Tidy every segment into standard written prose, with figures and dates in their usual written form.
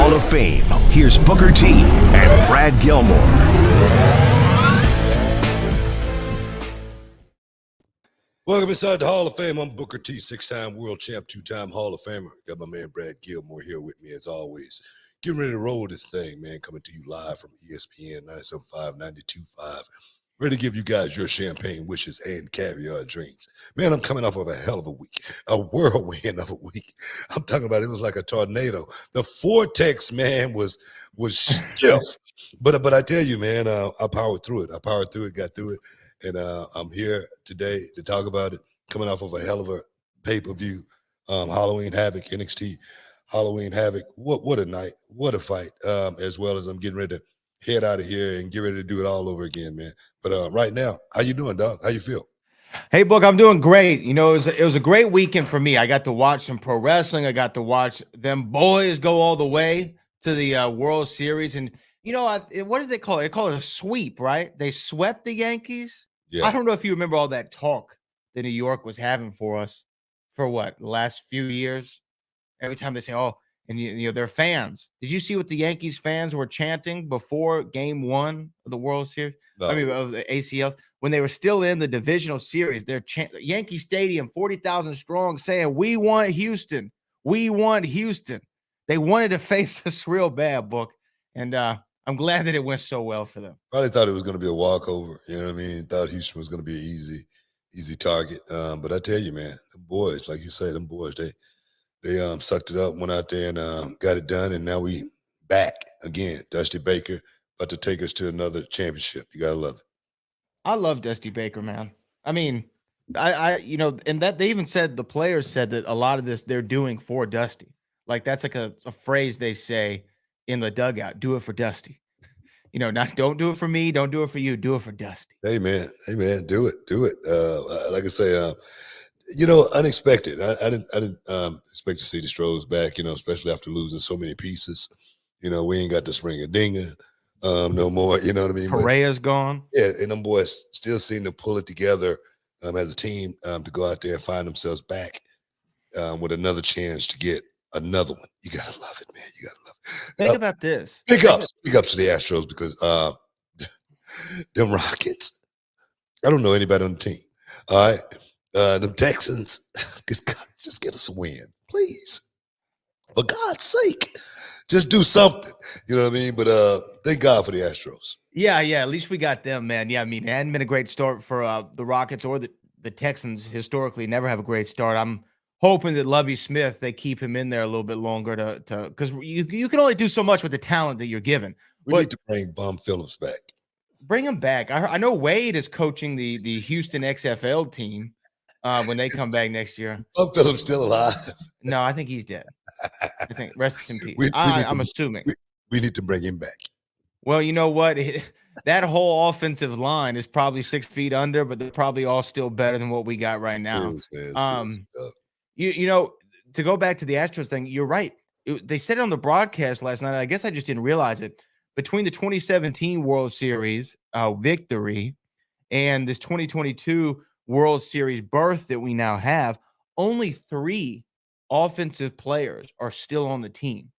Hall of Fame, here's Booker T and Brad Gilmore. Welcome inside the Hall of Fame. I'm Booker T, 6-time world champ, 2-time Hall of Famer. Got my man Brad Gilmore here with me as always. Getting ready to roll this thing, man. Coming to you live from ESPN 97.5, 92.5. Ready to give you guys your champagne wishes and caviar dreams. Man, I'm coming off of a hell of a week, a whirlwind of a week. I'm talking about it was like a tornado. The vortex, man, was stiff. But I tell you, man, I powered through it. Got through it. And I'm here today to talk about it, coming off of a hell of a pay-per-view, Halloween Havoc, NXT Halloween Havoc. What a night, what a fight, as well as I'm getting ready to head out of here and get ready to do it all over again, man. But right now, how you doing, dog? How you feel? Hey, Book, I'm doing great. You know, it was a great weekend for me. I got to watch some pro wrestling. I got to watch them boys go all the way to the World Series. And, you know, what do they call it? They call it a sweep, right? They swept the Yankees. Yeah. I don't know if you remember all that talk that New York was having for us for what, the last few years? Every time they say, oh, and you know, they're fans. Did you see what the Yankees fans were chanting before game one of the World Series? No. I mean, of the ACLs. When they were still in the divisional series, they're Yankee Stadium, 40,000 strong, saying, we want Houston. We want Houston. They wanted to face us real bad, Book. And I'm glad that it went so well for them. Probably thought it was going to be a walkover. You know what I mean? Thought Houston was going to be an easy target. But I tell you, man, the boys, like you say, them boys, they sucked it up, went out there and got it done. And now we back again. Dusty Baker about to take us to another championship. You got to love it. I love Dusty Baker, man. I mean, I you know, and that they even said, the players said that a lot of this they're doing for Dusty. Like that's like a phrase they say in the dugout. Do it for Dusty. You know, don't do it for me, don't do it for you, do it for Dusty. Hey man, do it. Like I say, you know, unexpected. I didn't expect to see the Astros back. You know, especially after losing so many pieces. You know, we ain't got the Springer Dinger no more. You know what I mean? Correa's gone. Yeah, and them boys still seem to pull it together as a team to go out there and find themselves back with another chance to get another one. You gotta love it, man. You gotta love it. Think about this. Big ups to the Astros because them Rockets. I don't know anybody on the team. All right, them Texans. Just get us a win, please. For God's sake, just do something. You know what I mean? But thank God for the Astros. Yeah. At least we got them, man. Yeah, I mean, it hadn't been a great start for the Rockets or the Texans. Historically, never have a great start. I'm hoping that Lovie Smith, they keep him in there a little bit longer to because you can only do so much with the talent that you're given. We need to bring Bum Phillips back. Bring him back. I know Wade is coaching the Houston XFL team when they come back next year. Bum Phillips still alive? No, I think he's dead. I think rest in peace. I'm assuming. We need to bring him back. Well, you know what? That whole offensive line is probably 6 feet under, but they're probably all still better than what we got right now. You know, to go back to the Astros thing, you're right. They said it on the broadcast last night. I guess I just didn't realize it. Between the 2017 World Series victory and this 2022 World Series berth that we now have, only 3 offensive players are still on the team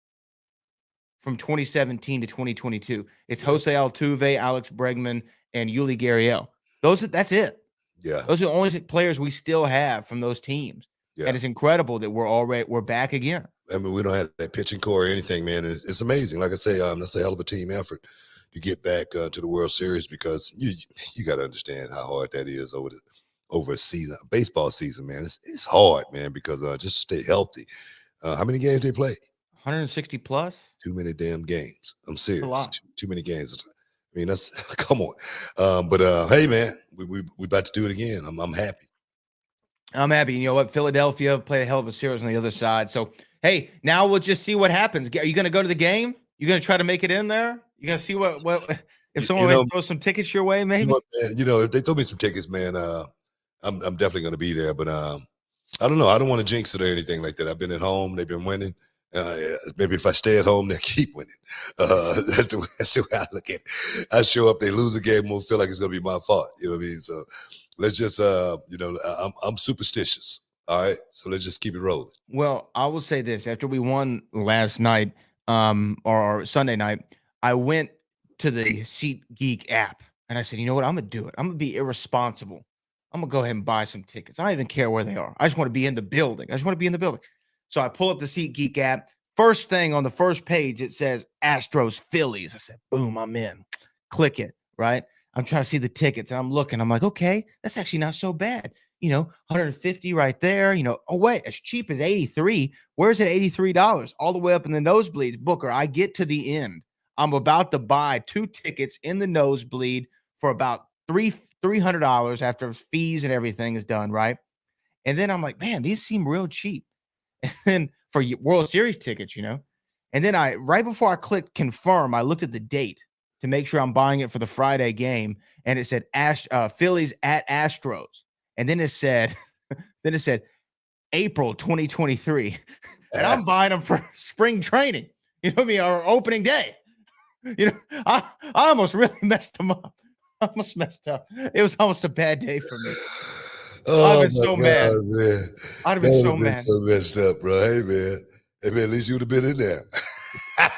from 2017 to 2022. It's Jose Altuve, Alex Bregman, and Yuli Gurriel. That's it. Yeah. Those are the only players we still have from those teams. Yeah. And it's incredible that we're back again. I mean, we don't have that pitching core or anything, man. It's amazing. Like I say, that's a hell of a team effort to get back to the World Series because you got to understand how hard that is over a season, baseball season, man. It's hard, man, because just stay healthy. How many games they play? 160 plus. Too many damn games. I'm serious. A lot. Too many games. I mean, that's come on. But hey, man, we about to do it again. I'm happy. I'm happy. You know what? Philadelphia played a hell of a series on the other side. So, hey, now we'll just see what happens. Are you going to go to the game? You going to try to make it in there? You going to see what if someone throws some tickets your way, maybe? You know, if they throw me some tickets, man, I'm definitely going to be there. But I don't know. I don't want to jinx it or anything like that. I've been at home. They've been winning. Maybe if I stay at home, they'll keep winning. That's the way I look at it. I show up, they lose a game, won't feel like it's going to be my fault. You know what I mean? So let's just, you know, I'm superstitious. All right. So let's just keep it rolling. Well, I will say this. After we won last night, or Sunday night, I went to the SeatGeek app and I said, you know what? I'm going to do it. I'm going to be irresponsible. I'm going to go ahead and buy some tickets. I don't even care where they are. I just want to be in the building. So I pull up the SeatGeek app. First thing on the first page, it says ASTROS Phillies. I said, boom, I'm in. Click it, right? I'm trying to see the tickets and I'm looking. I'm like, okay, that's actually not so bad. 150 right there. Oh, wait, as cheap as 83. Where's it $83? All the way up in the nosebleeds. Booker, I get to the end. I'm about to buy 2 tickets in the nosebleed for about $300 after fees and everything is done, right? And then I'm like, man, these seem real cheap. And then for World Series tickets, and then right before I clicked confirm, I looked at the date to make sure I'm buying it for the Friday game. And it said Phillies at Astros. And then it said April 2023. And I'm buying them for spring training. You know what I mean? Or opening day. I almost really messed them up. I almost messed up. It was almost a bad day for me. Oh, I'd have been so mad. Man. I'd have been so mad. So messed up, bro. Hey, man. At least you'd have been in there.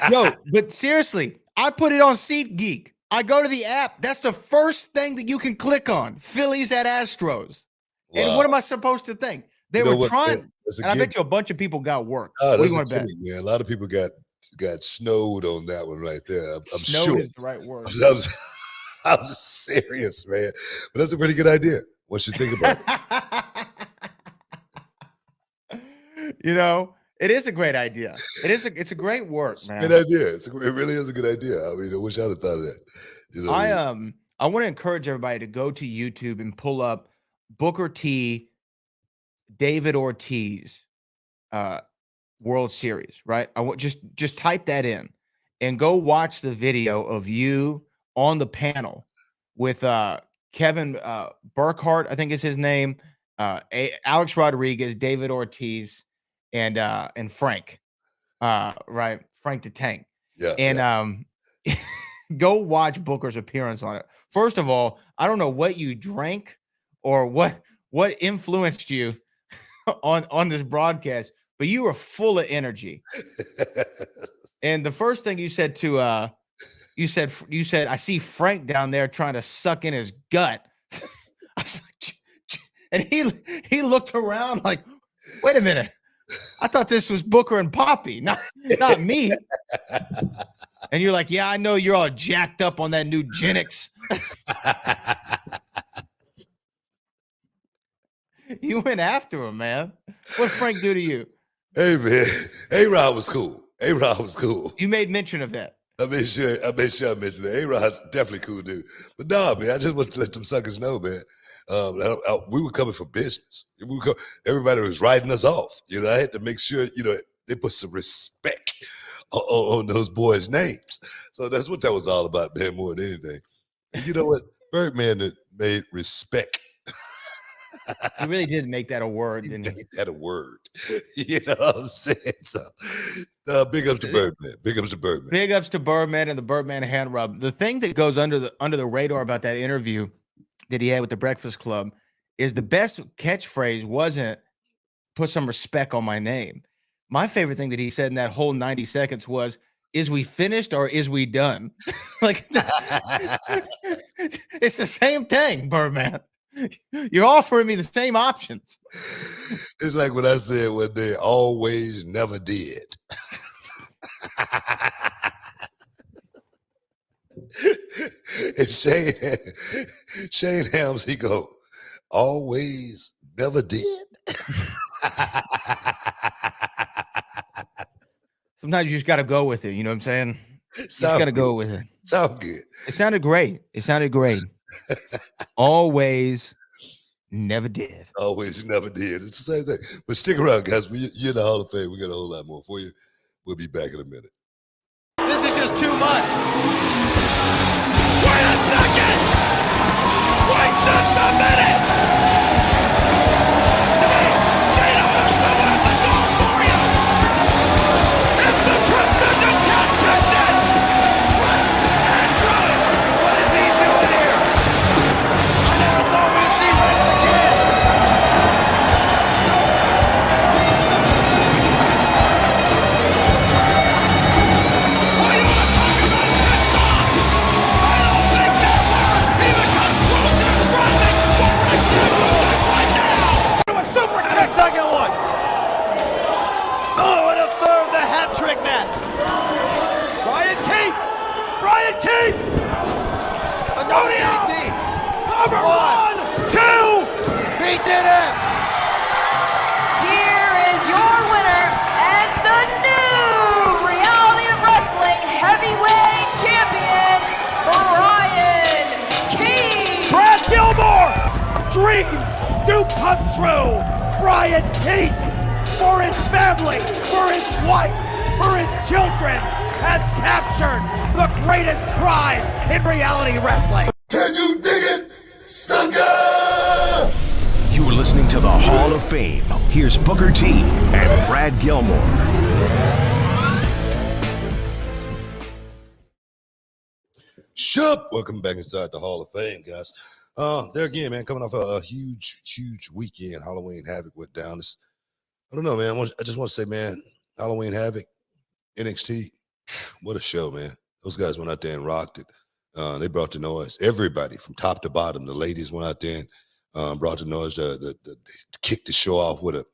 Yo, but seriously, I put it on SeatGeek. I go to the app. That's the first thing that you can click on. Phillies at Astros. Wow. And what am I supposed to think? They were trying. And I bet you a bunch of people got work. Oh, what do you want to bet? Man. A lot of people got snowed on that one right there. I'm snowed sure. Is the right word. I'm serious, man. But that's a pretty good idea. What you think about it? It is a great idea. It's a great work, man. Good idea. It really is a good idea. I mean, I wish I'd have thought of that. I want to encourage everybody to go to YouTube and pull up Booker T, David Ortiz, World Series. Right? I want just type that in and go watch the video of you on the panel with Kevin Burkhart, I think is his name, Alex Rodriguez, David Ortiz, and Frank, right? Frank the Tank. Yeah. And go watch Booker's appearance on it. First of all, I don't know what you drank or what influenced you on this broadcast, but you were full of energy. And the first thing you said to you said, I see Frank down there trying to suck in his gut. I was like, and he looked around like, wait a minute. I thought this was Booker and Poppy, not me. And you're like, yeah, I know you're all jacked up on that new Genix. You went after him, man. What'd Frank do to you? Hey, man. A-Rod was cool. You made mention of that. I made sure I mentioned that. A-Rod's definitely cool dude. But no, man, I just want to let them suckers know, man. We were coming for business. Everybody was writing us off. I had to make sure, they put some respect on those boys' names. So that's what that was all about, man, more than anything. And you know what? Birdman that made respect. He really did make that a word, didn't he? Made that a word. You know what I'm saying? So big ups to Birdman. Big ups to Birdman. Big ups to Birdman and the Birdman hand rub. The thing that goes under the radar about that interview that he had with the Breakfast Club is the best catchphrase wasn't put some respect on my name. My favorite thing that he said in that whole 90 seconds was, is we finished or is we done? Like, it's the same thing, Birdman. You're offering me the same options. It's like what I said one day, always, never did. And Shane Helms, he go, always, never did. Sometimes you just got to go with it. You know what I'm saying? You just got to go with it. Sound good. It sounded great. Always, never did. Always, never did. It's the same thing. But stick around, guys. You're in the Hall of Fame. We got a whole lot more for you. We'll be back in a minute. This is just too much. Wait a second. Wait just a minute. Hey, there's someone at the door for you. It's the precision tactician. What's ASTROS? What is he doing here? I never thought we'd see Rex again. Brian Keith! Rodeo! Cover 1, 2! He did it! Here is your winner and the new Reality Wrestling Heavyweight Champion, Brian Keith. Brad Gilmore! Dreams do come true! Brian Keith, for his family, for his wife, for his children, has captured the greatest prize in reality wrestling. Can you dig it, sucker? You're listening to the Hall of Fame. Here's Booker T and Brad Gilmore. Shup! Welcome back inside the Hall of Fame, guys. There again, man, coming off a huge weekend. Halloween Havoc went down. I don't know, man. I just want to say, man, Halloween Havoc, NXT, what a show, man. Those guys went out there and rocked it. They brought the noise. Everybody from top to bottom. The ladies went out there and brought the noise. They kicked the show off with a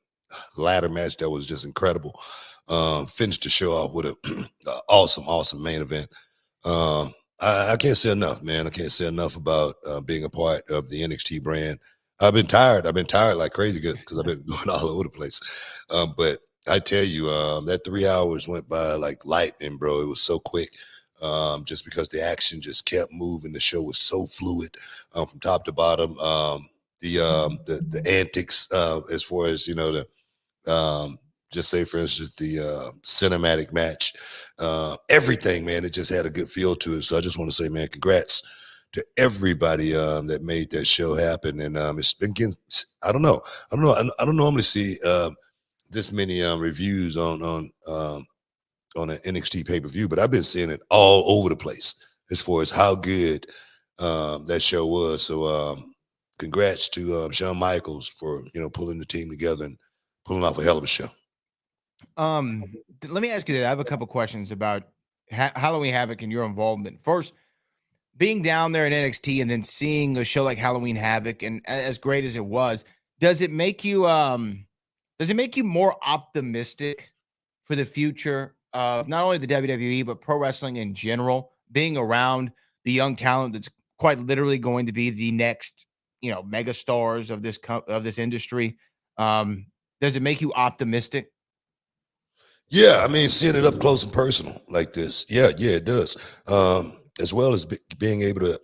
ladder match that was just incredible. Finished the show off with a awesome main event. I can't say enough, man. I can't say enough about being a part of the NXT brand. I've been tired like crazy because I've been going all over the place. But I tell you, that 3 hours went by like lightning, bro. It was so quick. Just because the action just kept moving. The show was so fluid from top to bottom. The antics as far as, you know, just say, for instance, the cinematic match, everything, man, it just had a good feel to it. So I just want to say, man, congrats to everybody that made that show happen. And it's been getting, I don't normally see this many reviews on an NXT pay-per-view, but I've been seeing it all over the place as far as how good that show was. So congrats to Shawn Michaels for, you know, pulling the team together and pulling off a hell of a show. Let me ask you that. I have a couple questions about Halloween Havoc and your involvement. First, being down there in NXT and then seeing a show like Halloween Havoc, and as great as it was, does it make you more optimistic for the future of not only the WWE but pro wrestling in general, being around the young talent that's quite literally going to be the next, you know, mega stars of this industry? Does it make you optimistic? Yeah, I mean, seeing it up close and personal like this, yeah, it does. As well as being able to,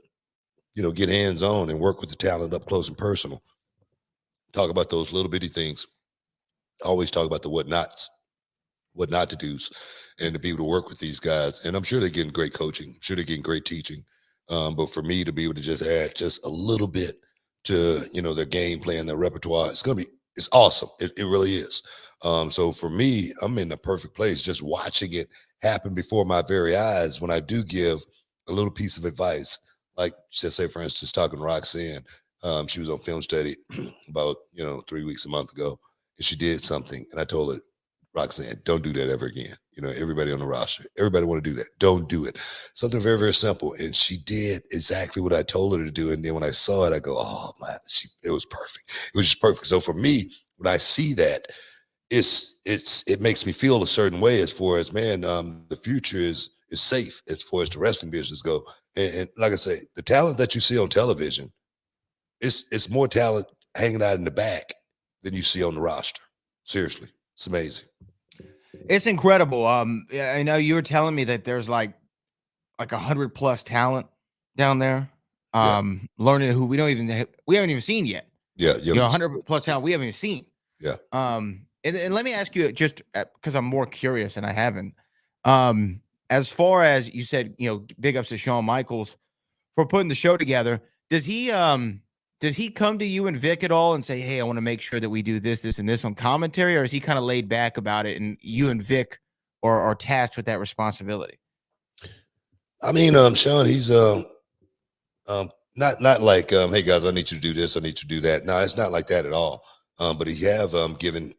you know, get hands-on and work with the talent up close and personal. Talk about those little bitty things. Always talk about the what not to do's, and to be able to work with these guys. And I'm sure they're getting great coaching. I'm sure they're getting great teaching. But for me to be able to just add just a little bit to, you know, their game plan, their repertoire, it's awesome. It really is. So for me, I'm in the perfect place just watching it happen before my very eyes when I do give a little piece of advice. Like, just say, for instance, talking to Roxanne, she was on film study about, 3 weeks, a month ago, and she did something. And I told her, Roxanne, don't do that ever again. Everybody on the roster, everybody want to do that. Don't do it. Something very, very simple. And she did exactly what I told her to do. And then when I saw it, I go, oh man, it was perfect. It was just perfect. So for me, when I see that, it makes me feel a certain way as far as, man, the future is safe as far as the wrestling business go. And like I say, the talent that you see on television, it's more talent hanging out in the back than you see on the roster. Seriously, it's amazing. It's incredible. I know you were telling me that there's like 100+ talent down there. Learning who we haven't even seen yet. Yeah, 100+ talent we haven't even seen. Yeah. And let me ask you, just because I'm more curious and I haven't. As far as you said, big ups to Shawn Michaels for putting the show together. Does he come to you and Vic at all and say, hey, I want to make sure that we do this, and this on commentary, or is he kind of laid back about it and you and Vic are tasked with that responsibility? I mean, Shawn, he's not like, hey guys, I need you to do this, I need you to do that. No, it's not like that at all. But he have given,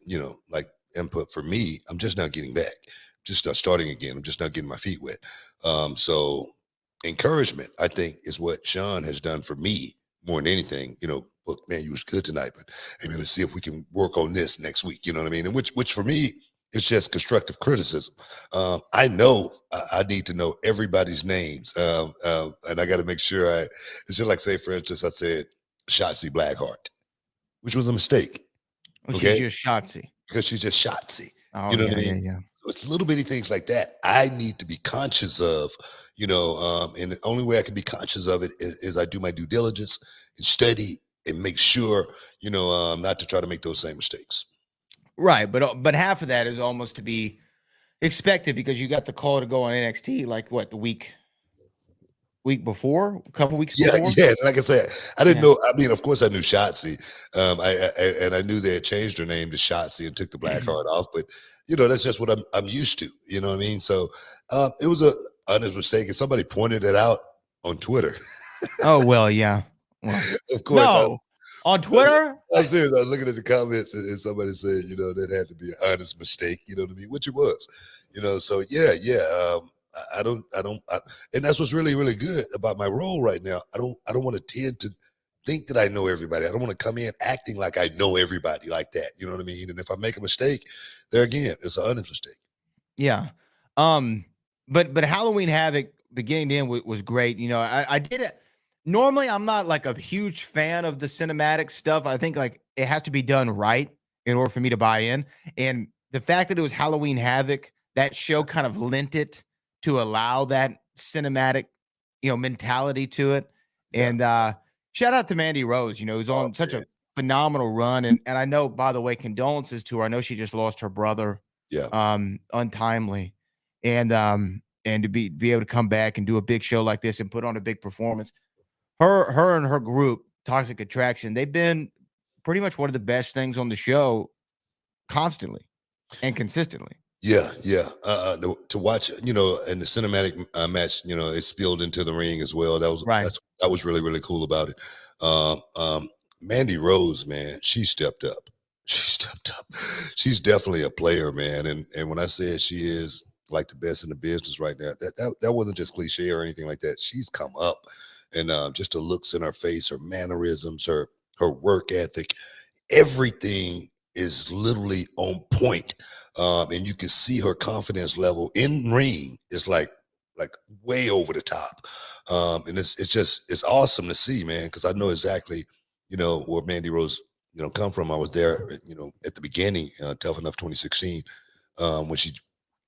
like input for me. I'm just not getting back, just starting again. I'm just not getting my feet wet. So encouragement, I think, is what Shawn has done for me more than anything. Look, man, you was good tonight, but hey man, let's see if we can work on this next week. You know what I mean? And which for me It's just constructive criticism. I know I need to know everybody's names, and I got to make sure it's just like, say, for instance, I said Shotzi Blackheart, which was a mistake. Well, she's Okay, just Shotzi. because she's just Shotzi. Oh, You know what I yeah, mean? yeah. So it's little bitty things like that I need to be conscious of, and the only way I can be conscious of it is I do my due diligence and study and make sure, not to try to make those same mistakes. Right, but half of that is almost to be expected because you got the call to go on NXT like what, the week before, a couple weeks Yeah, before? yeah. Like I said, I didn't Yeah. know. I mean, of course, I knew Shotzi. And I knew they had changed her name to Shotzi and took the black card off. But that's just what I'm used to. You know what I mean? So it was a honest mistake, and somebody pointed it out on Twitter. Oh, well, yeah. Well, Of course, no. On Twitter? I'm serious. I was looking at the comments, and somebody said, that had to be an honest mistake. You know what I mean? Which it was. So yeah. I don't, and that's what's really, really good about my role right now. I don't want to tend to think that I know everybody. I don't want to come in acting like I know everybody like that. You know what I mean? And if I make a mistake, there again, it's an honest mistake. Yeah. But Halloween Havoc beginning to end was great. I did it. Normally, I'm not like a huge fan of the cinematic stuff. I think like it has to be done right in order for me to buy in. And the fact that it was Halloween Havoc, that show kind of lent it to allow that cinematic, mentality to it. Yeah. And shout out to Mandy Rose, who's on such a phenomenal run. And I know, by the way, condolences to her. I know she just lost her brother untimely. And to be able to come back and do a big show like this and put on a big performance. Her and her group, Toxic Attraction, they've been pretty much one of the best things on the show constantly and consistently. Yeah. To watch, and the cinematic match, it spilled into the ring as well. That was really, really cool about it. Mandy Rose, man, she stepped up. She's definitely a player, man. And when I said she is like the best in the business right now, that wasn't just cliche or anything like that. She's come up, and just the looks in her face, her mannerisms, her work ethic, everything is literally on point. And you can see her confidence level in ring is like way over the top. And it's awesome to see, man, because I know exactly, where Mandy Rose, come from. I was there, at the beginning, Tough Enough 2016,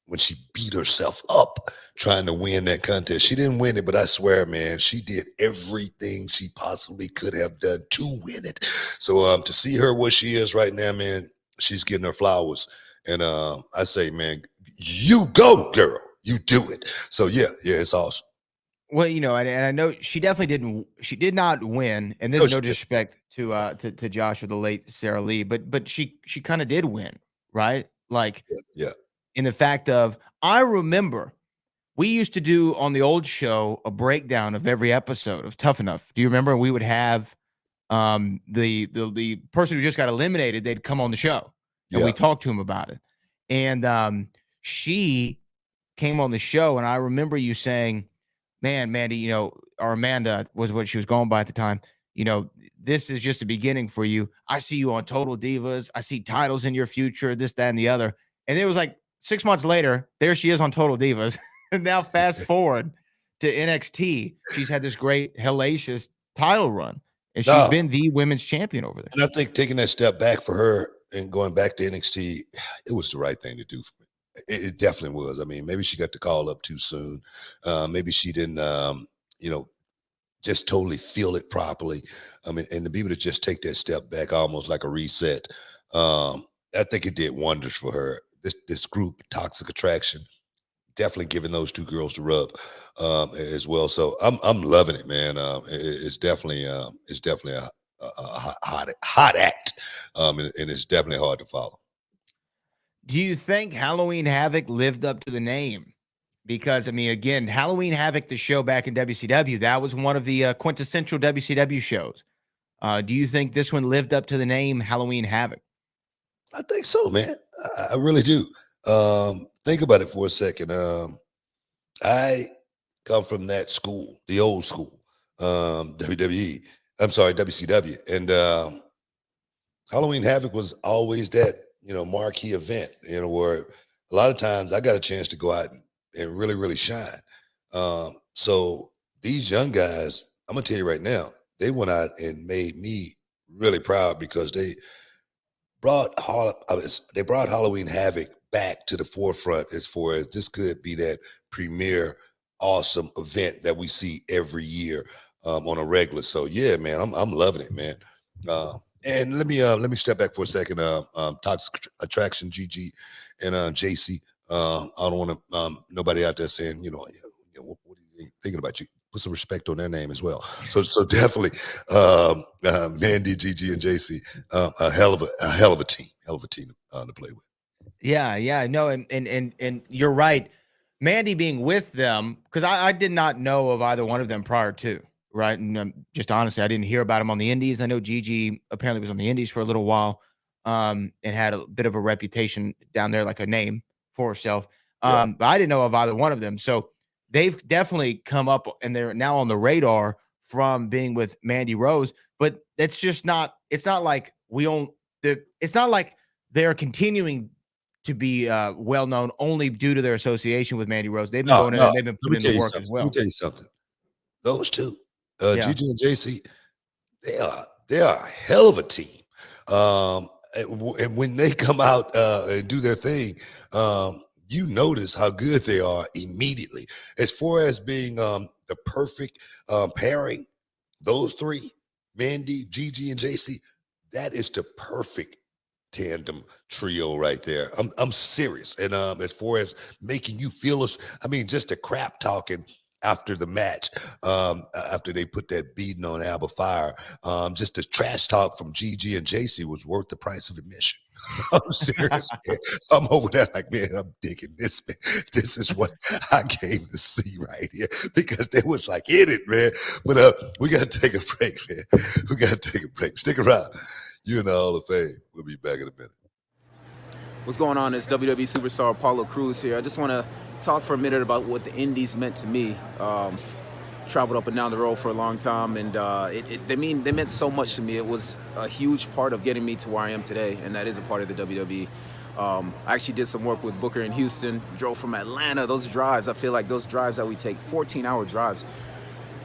when she beat herself up trying to win that contest. She didn't win it, but I swear, man, she did everything she possibly could have done to win it. So to see her where she is right now, man, she's getting her flowers. And I say, man, you go, girl. You do it. So yeah, it's awesome. Well, and I know she definitely did not win, and there's no disrespect to Josh or the late Sarah Lee, but she kind of did win, right? Like, yeah. In the fact of, I remember we used to do on the old show a breakdown of every episode of Tough Enough. Do you remember? We would have the person who just got eliminated, they'd come on the show and we talked to him about it. And she came on the show, and I remember you saying, man, Mandy, or Amanda was what she was going by at the time, this is just a beginning for you. I see you on Total Divas. I see titles in your future, this, that, and the other. And it was like 6 months later, there she is on Total Divas. And now fast forward to NXT. She's had this great hellacious title run, and she's been the women's champion over there. And I think taking that step back for her and going back to NXT, it was the right thing to do for me. It definitely was. I mean, maybe she got the call up too soon. Maybe she didn't, just totally feel it properly. I mean, and to be able to just take that step back, almost like a reset, I think it did wonders for her. This group, Toxic Attraction, definitely giving those two girls the rub as well. So I'm loving it, man. It's definitely a hot act, and it's definitely hard to follow. Do you think Halloween Havoc lived up to the name? Because, I mean, again, Halloween Havoc, the show back in WCW, that was one of the quintessential WCW shows. Do you think this one lived up to the name Halloween Havoc? I think so, man. I really do. Think about it for a second. I come from that school, the old school, WCW. And Halloween Havoc was always that marquee event, where a lot of times I got a chance to go out and really, really shine. So these young guys, I'm gonna tell you right now, they went out and made me really proud because they brought Halloween Havoc back to the forefront as far as this could be that premier awesome event that we see every year on a regular. So yeah, man, I'm loving it, man. And let me step back for a second. Toxic Attraction, GG, and JC. I don't want to nobody out there saying, what are you thinking about? You put some respect on their name as well. So definitely, Mandy, GG, and JC, a hell of a team to play with. Yeah, no, and you're right. Mandy being with them, because I did not know of either one of them prior to, right? And just honestly, I didn't hear about him on the Indies. I know Gigi apparently was on the Indies for a little while, and had a bit of a reputation down there, like a name for herself. But I didn't know of either one of them. So they've definitely come up, and they're now on the radar from being with Mandy Rose. But that's just not. It's not like it's not like they're continuing to be well known only due to their association with Mandy Rose. They've been going in and they've been putting in the work as well. Let me tell you something. Those two, Yeah. Gigi and JC, they are a hell of a team. And when they come out and do their thing, you notice how good they are immediately. As far as being the perfect pairing, those three, Mandy, Gigi, and JC, that is the perfect tandem trio right there. I'm serious. And as far as making you feel just the crap talking after the match, after they put that beating on Alba Fire, just the trash talk from GG and JC was worth the price of admission. I'm serious, man. I'm over there like, man, I'm digging this, man. This is what I came to see right here, because they was like in it, man. But we got to take a break, man. We got to take a break. Stick around. You're in the Hall of Fame. We'll be back in a minute. What's going on? It's WWE superstar Apollo Crews here. I just want to talk for a minute about what the Indies meant to me. Traveled up and down the road for a long time, and they meant so much to me. It was a huge part of getting me to where I am today, and that is a part of the WWE. I actually did some work with Booker in Houston, drove from Atlanta. Those drives, I feel like those drives that we take, 14-hour drives,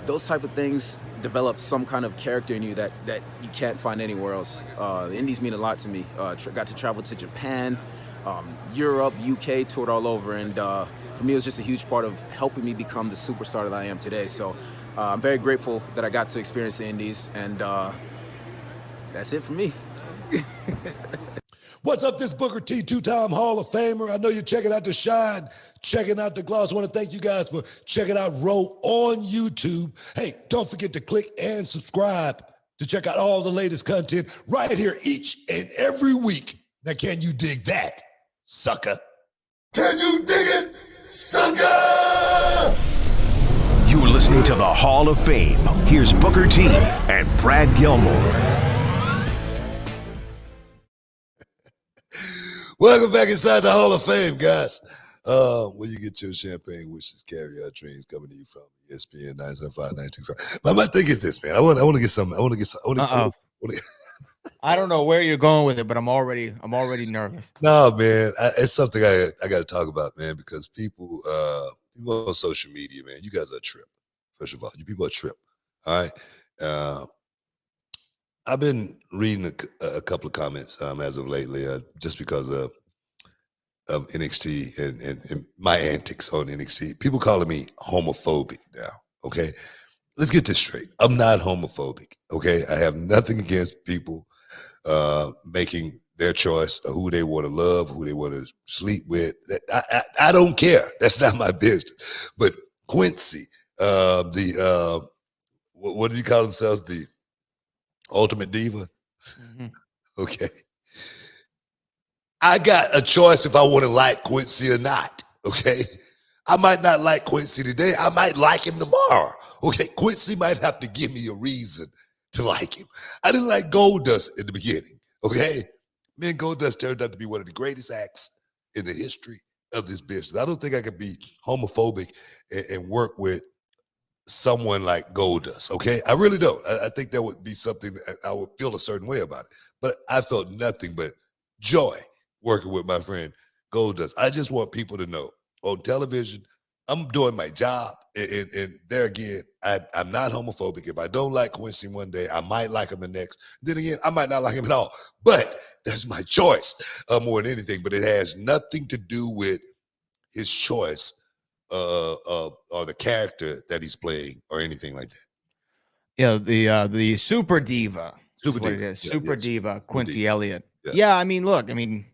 those type of things develop some kind of character in you that you can't find anywhere else. The Indies mean a lot to me. Got to travel to Japan, Europe, UK, toured all over, and for me, it was just a huge part of helping me become the superstar that I am today. So I'm very grateful that I got to experience the Indies, and that's it for me. What's up, this Booker T, two-time Hall of Famer. I know you're checking out the shine, checking out the gloss. I want to thank you guys for checking out Row on YouTube. Hey, don't forget to click and subscribe to check out all the latest content right here each and every week. Now, can you dig that, sucker? Can you dig it, sucker? You're listening to the Hall of Fame. Here's Booker T and Brad Gilmore. Welcome back inside the Hall of Fame, guys. Where you get your champagne wishes, carry out dreams, coming to you from ESPN 975-925. My thing is this, man. I want to get something. I don't know where you're going with it, but I'm already nervous. No, man, it's something I got to talk about, man, because people on social media, man, you guys are a trip. First of all, you people are a trip. All right. I've been reading a couple of comments as of lately, just because of NXT and my antics on NXT. People calling me homophobic now. Okay, let's get this straight. I'm not homophobic. Okay, I have nothing against people making their choice of who they want to love, who they want to sleep with. I don't care. That's not my business. But Quincy, what do you call themselves? The Ultimate Diva. Mm-hmm. Okay. I got a choice if I want to like Quincy or not. Okay. I might not like Quincy today. I might like him tomorrow. Okay. Quincy might have to give me a reason to like him. I didn't like Goldust in the beginning. Okay. Me and Goldust turned out to be one of the greatest acts in the history of this business. I don't think I could be homophobic and work with someone like Goldust, okay? I really don't. I think that would be something that I would feel a certain way about it. But I felt nothing but joy working with my friend Goldust. I just want people to know on television, I'm doing my job. And there again, I'm not homophobic. If I don't like Quincy one day, I might like him the next. Then again, I might not like him at all. But that's my choice more than anything. But it has nothing to do with his choice or the character that he's playing or anything like that. The super diva. Super What diva. it is. Yeah, Super yes. diva, Quincy diva. Elliott. Yeah. Yeah, I mean, look, I mean,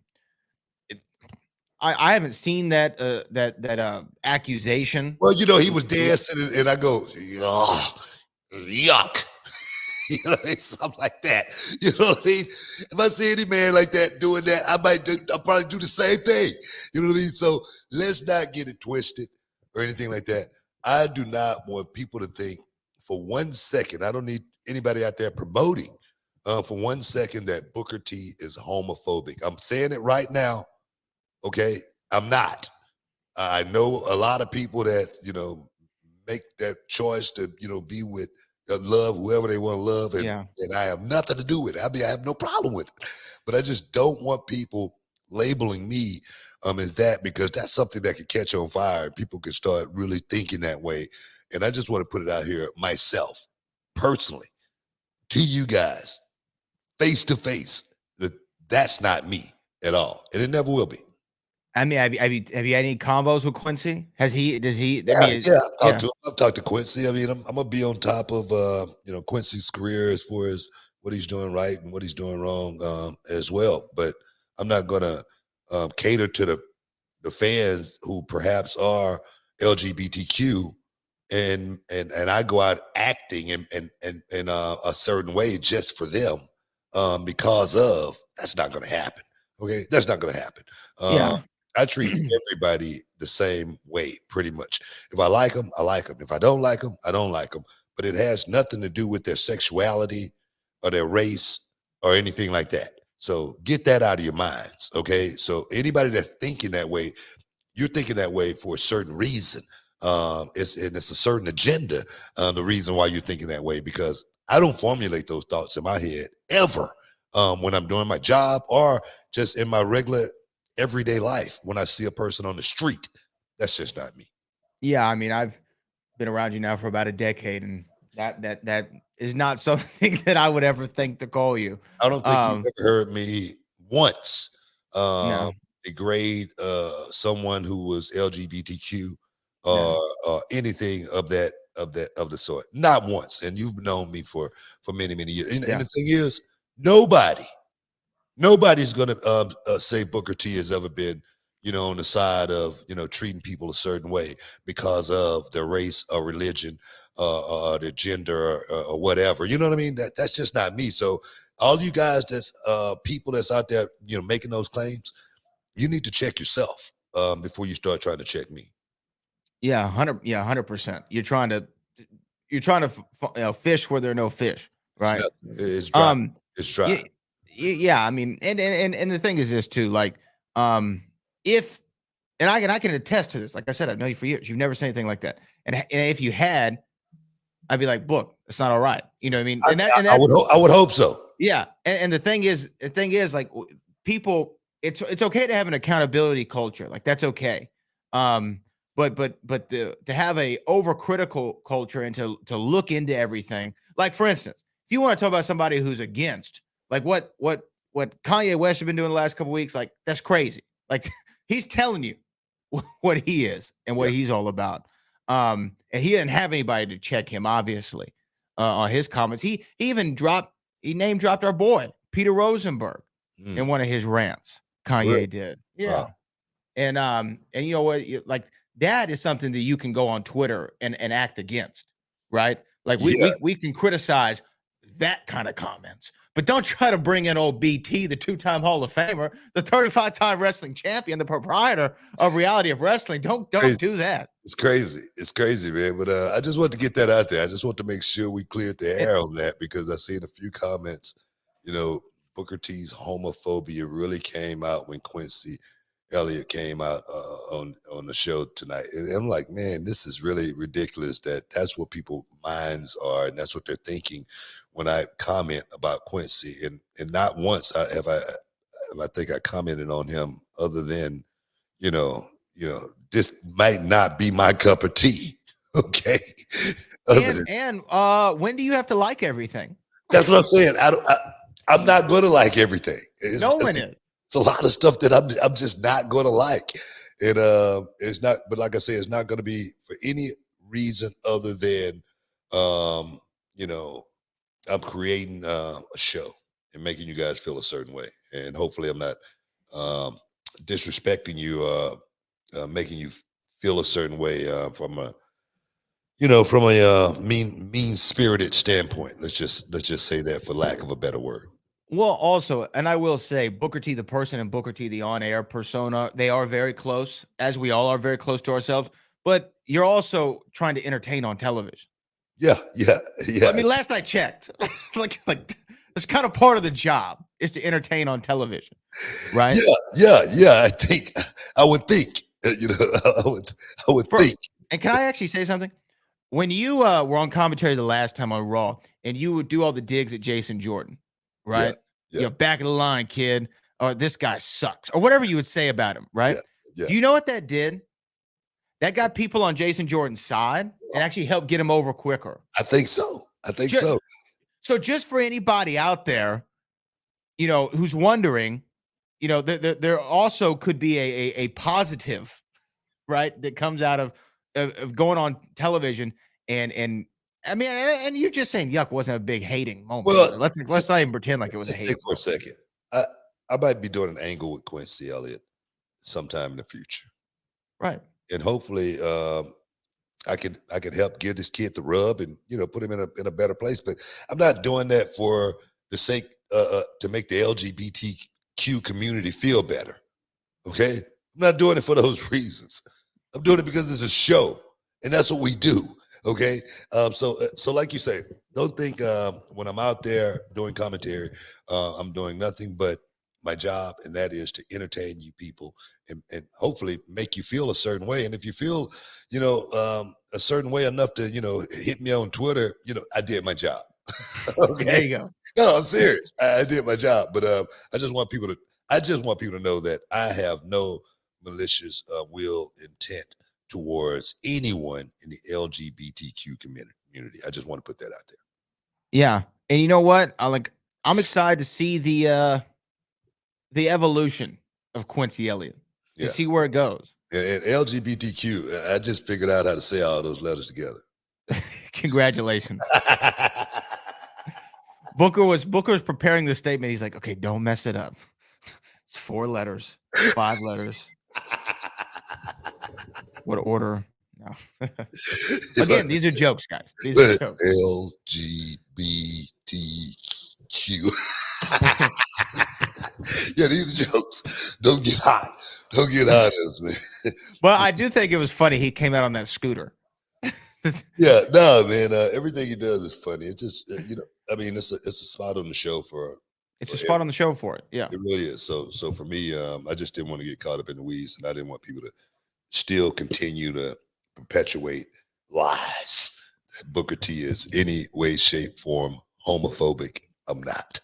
I haven't seen that accusation. Well, you know, he was dancing and I go, oh, yuck. You know what I mean? Something like that. You know what I mean? If I see any man like that doing that, I'll probably do the same thing. You know what I mean? So let's not get it twisted or anything like that. I do not want people to think for 1 second, I don't need anybody out there promoting for 1 second that Booker T is homophobic. I'm saying it right now. Okay? I'm not. I know a lot of people that, you know, make that choice to, you know, be with, love whoever they want to love, and I have nothing to do with it. I mean, I have no problem with it, but I just don't want people labeling me as that, because that's something that could catch on fire. People can start really thinking that way, and I just want to put it out here myself, personally, to you guys, face to face, that's not me at all, and it never will be. I mean, have you had any combos with Quincy? Does he? I've talked to Quincy. I mean, I'm gonna be on top of you know, Quincy's career as far as what he's doing right and what he's doing wrong as well. But I'm not gonna cater to the fans who perhaps are LGBTQ, and I go out acting in a certain way just for them because of, that's not gonna happen. Okay, that's not gonna happen. I treat everybody the same way, pretty much. If I like them, I like them. If I don't like them, I don't like them. But it has nothing to do with their sexuality or their race or anything like that. So get that out of your minds, okay? So anybody that's thinking that way, you're thinking that way for a certain reason. It's a certain agenda, the reason why you're thinking that way, because I don't formulate those thoughts in my head ever when I'm doing my job or just in my regular everyday life. When I see a person on the street, that's just not me. Yeah, I mean, I've been around you now for about a decade, and that is not something that I would ever think to call you. I don't think you've ever heard me once degrade someone who was LGBTQ or anything of the sort. Not once. And you've known me for many years. And the thing is, nobody's going to say Booker T has ever been, you know, on the side of, you know, treating people a certain way because of their race or religion or their gender or whatever. You know what I mean? That's just not me. So all you guys that's people that's out there, you know, making those claims, you need to check yourself before you start trying to check me. Yeah, 100%. You're trying to fish where there are no fish, right? It's dry. It's dry. Yeah, I mean, and the thing is this too, like, if I can attest to this. Like I said, I've known you for years. You've never said anything like that. And if you had, I'd be like, Book, it's not all right. You know what I mean? And I would hope so. Yeah. And the thing is, like, people, it's okay to have an accountability culture. Like, that's okay. But to have a overcritical culture and to look into everything. Like, for instance, if you want to talk about somebody who's against, like what Kanye West has been doing the last couple of weeks, like, that's crazy. Like, he's telling you what he is and what he's all about. And he didn't have anybody to check him, obviously, on his comments. He even name dropped our boy Peter Rosenberg in one of his rants. Kanye did. Yeah. Wow. And you know what? Like, that is something that you can go on Twitter and act against, right? Like, we can criticize that kind of comments, but don't try to bring in old BT, the 2-time Hall of Famer, the 35-time wrestling champion, the proprietor of Reality of Wrestling. Don't do that. It's crazy, man. But I just want to get that out there. I just want to make sure we cleared the air on that, because I seen a few comments, you know, Booker T's homophobia really came out when Quincy Elliott came out on the show tonight. And I'm like, man, this is really ridiculous that's what people's minds are, and that's what they're thinking when I comment about Quincy. And not once have I I think I commented on him other than, this might not be my cup of tea. Okay. When do you have to like everything? That's what I'm saying. I'm not going to like everything. No one is. It's a lot of stuff that I'm just not going to like. And it's not, but like I say, it's not going to be for any reason other than, I'm creating a show and making you guys feel a certain way. And hopefully I'm not disrespecting you, making you feel a certain way from a mean-spirited standpoint. Let's just say that, for lack of a better word. Well, also, and I will say, Booker T, the person, and Booker T, the on-air persona, they are very close, as we all are very close to ourselves. But you're also trying to entertain on television. Yeah. I mean, last I checked, like it's kind of part of the job is to entertain on television, right? Yeah. I would think. I would think. And can I actually say something? When you were on commentary the last time on Raw, and you would do all the digs at Jason Jordan, right? Yeah. Back of the line, kid, or this guy sucks, or whatever you would say about him, right? Yeah. Do you know what that did? That got people on Jason Jordan's side and actually helped get him over quicker. I think so. So just for anybody out there, who's wondering, there also could be a positive, right, that comes out of going on television and I mean, and you're just saying Yuck wasn't a big hating moment. Well, let's not even pretend like it was a hating for a second. I might be doing an angle with Quincy Elliott sometime in the future, right? And hopefully, I could help give this kid the rub and put him in a better place. But I'm not doing that for the sake to make the LGBTQ community feel better. Okay, I'm not doing it for those reasons. I'm doing it because it's a show, and that's what we do. Okay, so like you say, don't think when I'm out there doing commentary, I'm doing nothing but my job, and that is to entertain you people and hopefully make you feel a certain way. And if you feel, a certain way enough to, hit me on Twitter, I did my job. Okay, there you go. No, I'm serious. I did my job, but I just want people to know that I have no malicious will intent towards anyone in the LGBTQ community. I just want to put that out there. Yeah, and you know what? I'm excited to see the evolution of Quincy Elliott to see where it goes. And LGBTQ, I just figured out how to say all those letters together. Congratulations. Booker's preparing the statement. He's like, okay, don't mess it up. It's 4 letters, 5 letters. What order? No. Again, these are jokes, guys. These are jokes. LGBTQ. Yeah, these are jokes. Don't get hot. Don't get hot at us, man. Well, I do think it was funny. He came out on that scooter. Yeah, no, man. Everything he does is funny. It's just, I mean, it's a spot on the show for. It's a spot on the show for it. Yeah, it really is. So for me, I just didn't want to get caught up in the weeds, and I didn't want people to still continue to perpetuate lies that Booker T is any way, shape, form homophobic. I'm not.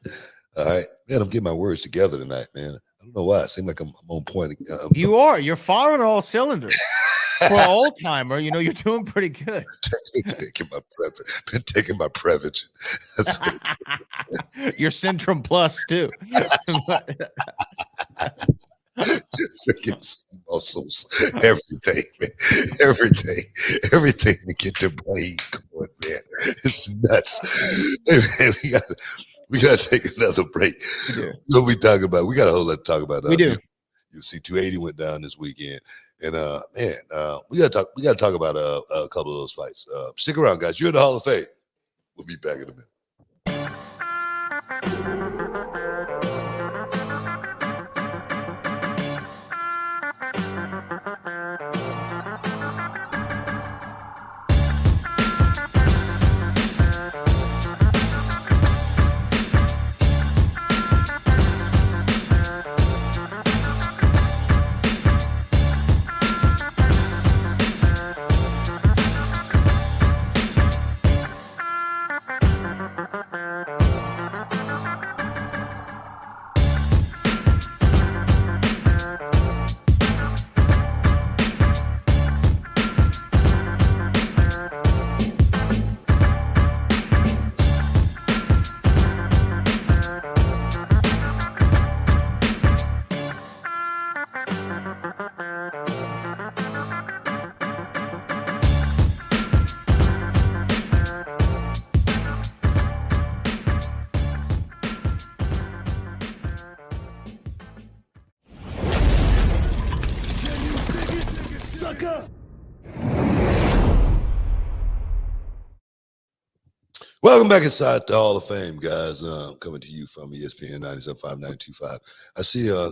All right, man. I'm getting my words together tonight, man. I don't know why. It seems like I'm on point. You are. You're firing all cylinders. For an old timer, you're doing pretty good. Been taking my Prevagen. Your Centrum Plus too. Freaking muscles, everything, man. Everything to get the brain going, man. It's nuts. Hey, man, we gotta take another break. What we talking about? We got a whole lot to talk about. We do. UFC 280 went down this weekend, and we gotta talk about a couple of those fights. Stick around, guys. You're in the Hall of Fame. We'll be back in a minute. Welcome back inside the Hall of Fame, guys. Coming to you from ESPN 97.5, 92.5. I see a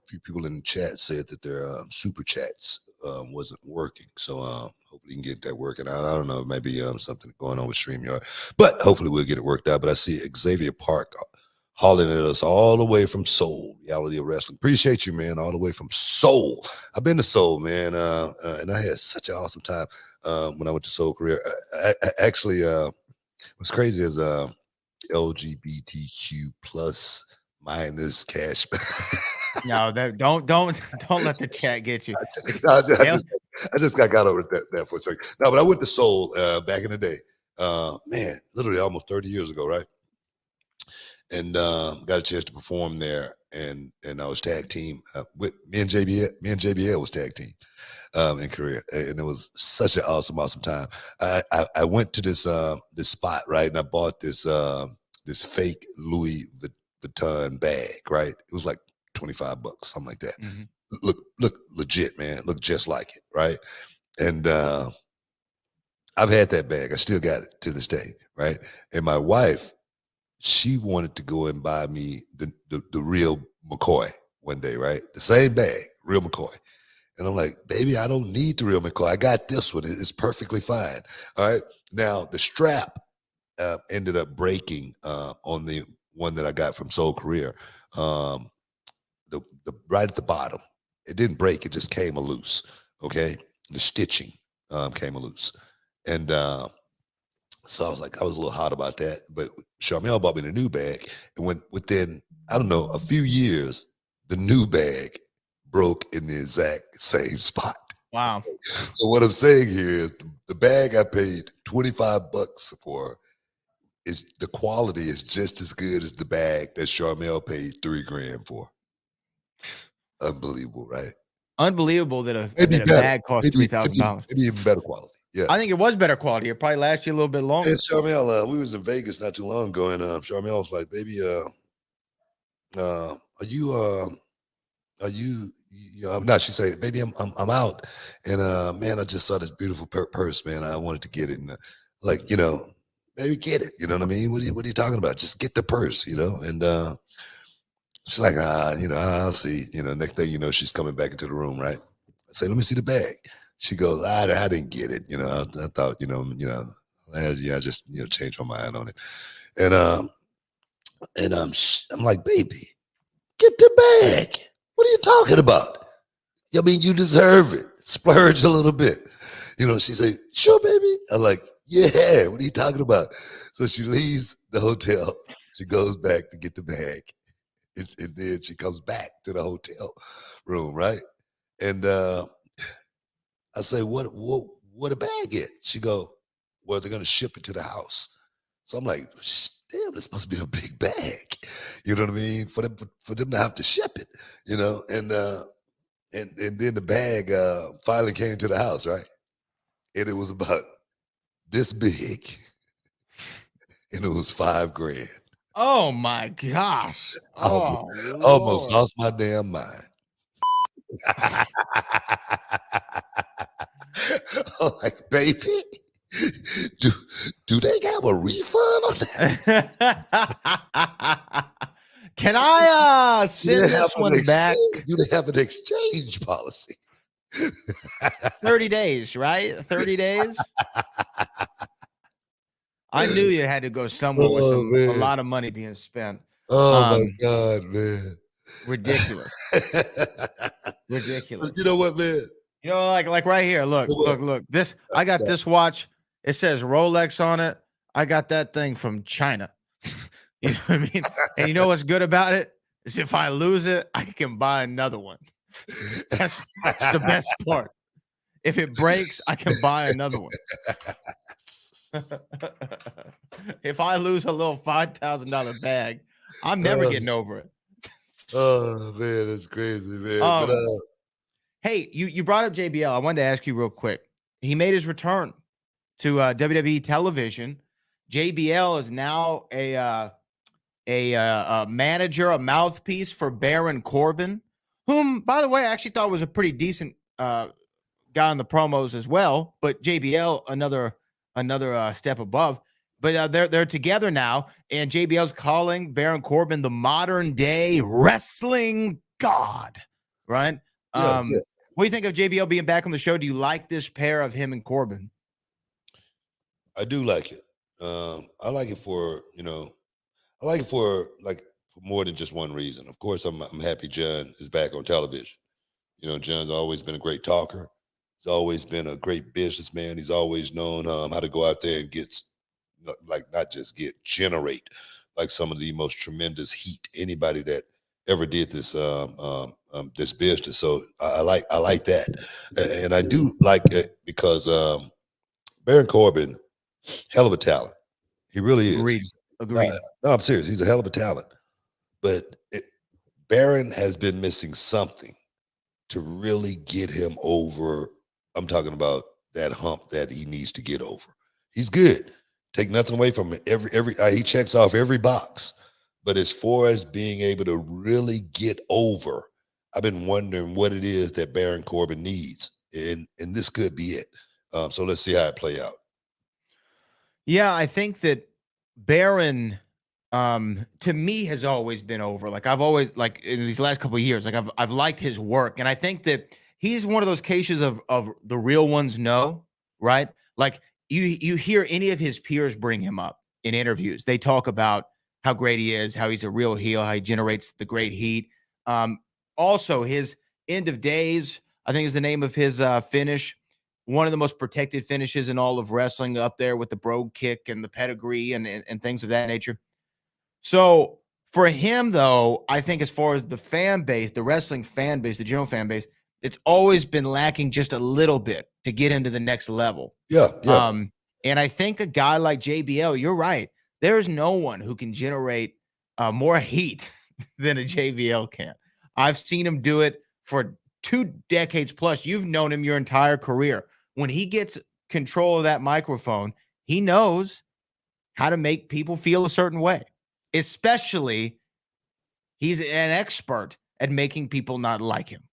few people in the chat said that their super chats wasn't working. So hopefully you can get that working out. I don't know, maybe something going on with StreamYard, but hopefully we'll get it worked out. But I see Xavier Park hollering at us all the way from Seoul, Reality of Wrestling. Appreciate you, man, all the way from Seoul. I've been to Seoul, man, and I had such an awesome time when I went to Seoul, Korea. I actually, what's crazy is LGBTQ plus minus cash. No, don't let the chat get you. I just got over that for a second. No, but I went to Seoul back in the day. Man, literally almost 30 years ago, right? And got a chance to perform there, and I was tag team with me and JBL. Me and JBL was tag team in Korea, and it was such an awesome time. I went to this spot, right, and I bought this fake Louis Vuitton bag, right? It was like $25, something like that. Mhm. Look legit, man. Look just like it, right? And I've had that bag. I still got it to this day, right? And my wife, she wanted to go and buy me the real McCoy one day, right? The same bag, real McCoy. And I'm like, baby, I don't need the real McCoy. I got this one. It's perfectly fine. All right. Now, the strap ended up breaking on the one that I got from Seoul, Korea. The right at the bottom. It didn't break. It just came loose. Okay. The stitching came loose. And so I was a little hot about that. But Charmel bought me the new bag. And within, I don't know, a few years, the new bag broke in the exact same spot. Wow. So what I'm saying here is the bag I paid $25 for, is the quality is just as good as the bag that Charmel paid $3,000 for. Unbelievable, right? Unbelievable that a Better. bag cost $3,000. Maybe even better quality. Yeah. I think it was better quality. It probably lasted you a little bit longer. And Charmel, we was in Vegas not too long ago, and Charmel was like, "Baby, are you?" No, she said, "Baby, I'm out, and man, I just saw this beautiful purse, man. I wanted to get it, and like, baby, get it. You know what I mean? What are you talking about? Just get the purse, And she's like, I'll see. Next thing you know, she's coming back into the room, right? I say, let me see the bag. She goes, I didn't get it. I thought, I just changed my mind on it, and I'm like, baby, get the bag. What are you talking about? I mean, you deserve it. Splurge a little bit. She said, sure, baby. I'm like, yeah, what are you talking about? So she leaves the hotel. She goes back to get the bag. And then she comes back to the hotel room, right? And I say, what a bag is? She go, well, they're going to ship it to the house. So I'm like, damn, this must be a big bag. You know what I mean? For them to have to ship it, and then the bag finally came to the house, right? And it was about this big, and it was $5,000. Oh my gosh. Almost lost my damn mind. I'm like, baby, do they have a refund on that? Can I send this one back? Do they have an exchange policy? 30 days, right? 30 days? I knew you had to go somewhere with a lot of money being spent. Oh my God, man. Ridiculous. Ridiculous. You know what, man? Like right here. Look. This I got this watch. It says Rolex on it. I got that thing from China. You know what I mean? And you know what's good about it? Is if I lose it, I can buy another one. That's the best part. If it breaks, I can buy another one. If I lose a little $5,000 bag, I'm never getting over it. Oh man, that's crazy, man. Hey, you brought up JBL. I wanted to ask you real quick. He made his return to WWE television. JBL is now a manager, a mouthpiece for Baron Corbin, whom, by the way, I actually thought was a pretty decent guy on the promos as well. But JBL, another step above. But they're together now, and JBL's calling Baron Corbin the modern day wrestling god, right? Yeah, yeah. What do you think of JBL being back on the show? Do you like this pair of him and Corbin? I do like it. I like it for, I like it for more than just one reason. Of course, I'm happy John is back on television. John's always been a great talker. He's always been a great businessman. He's always known how to go out there and generate like some of the most tremendous heat anybody that ever did this this business. So I like that, and I do like it because Baron Corbin, hell of a talent. He really is. Agreed. No, I'm serious. He's a hell of a talent. But Baron has been missing something to really get him over. I'm talking about that hump that he needs to get over. He's good. Take nothing away from him. He checks off every box. But as far as being able to really get over, I've been wondering what it is that Baron Corbin needs, and this could be it. So let's see how it play out. Yeah, I think that Baron, to me, has always been over. Like I've always, like in these last couple of years, like I've liked his work, and I think that he's one of those cases of the real ones know, right? Like you hear any of his peers bring him up in interviews. They talk about how great he is, how he's a real heel, how he generates the great heat. Also, his End of Days, I think is the name of his finish. One of the most protected finishes in all of wrestling, up there with the brogue kick and the pedigree and things of that nature. So for him, though, I think as far as the fan base, the wrestling fan base, the general fan base, it's always been lacking just a little bit to get him to the next level. Yeah. And I think a guy like JBL, you're right. There's no one who can generate more heat than a JBL can. I've seen him do it for 2 decades plus. You've known him your entire career. When he gets control of that microphone, he knows how to make people feel a certain way. Especially, he's an expert at making people not like him,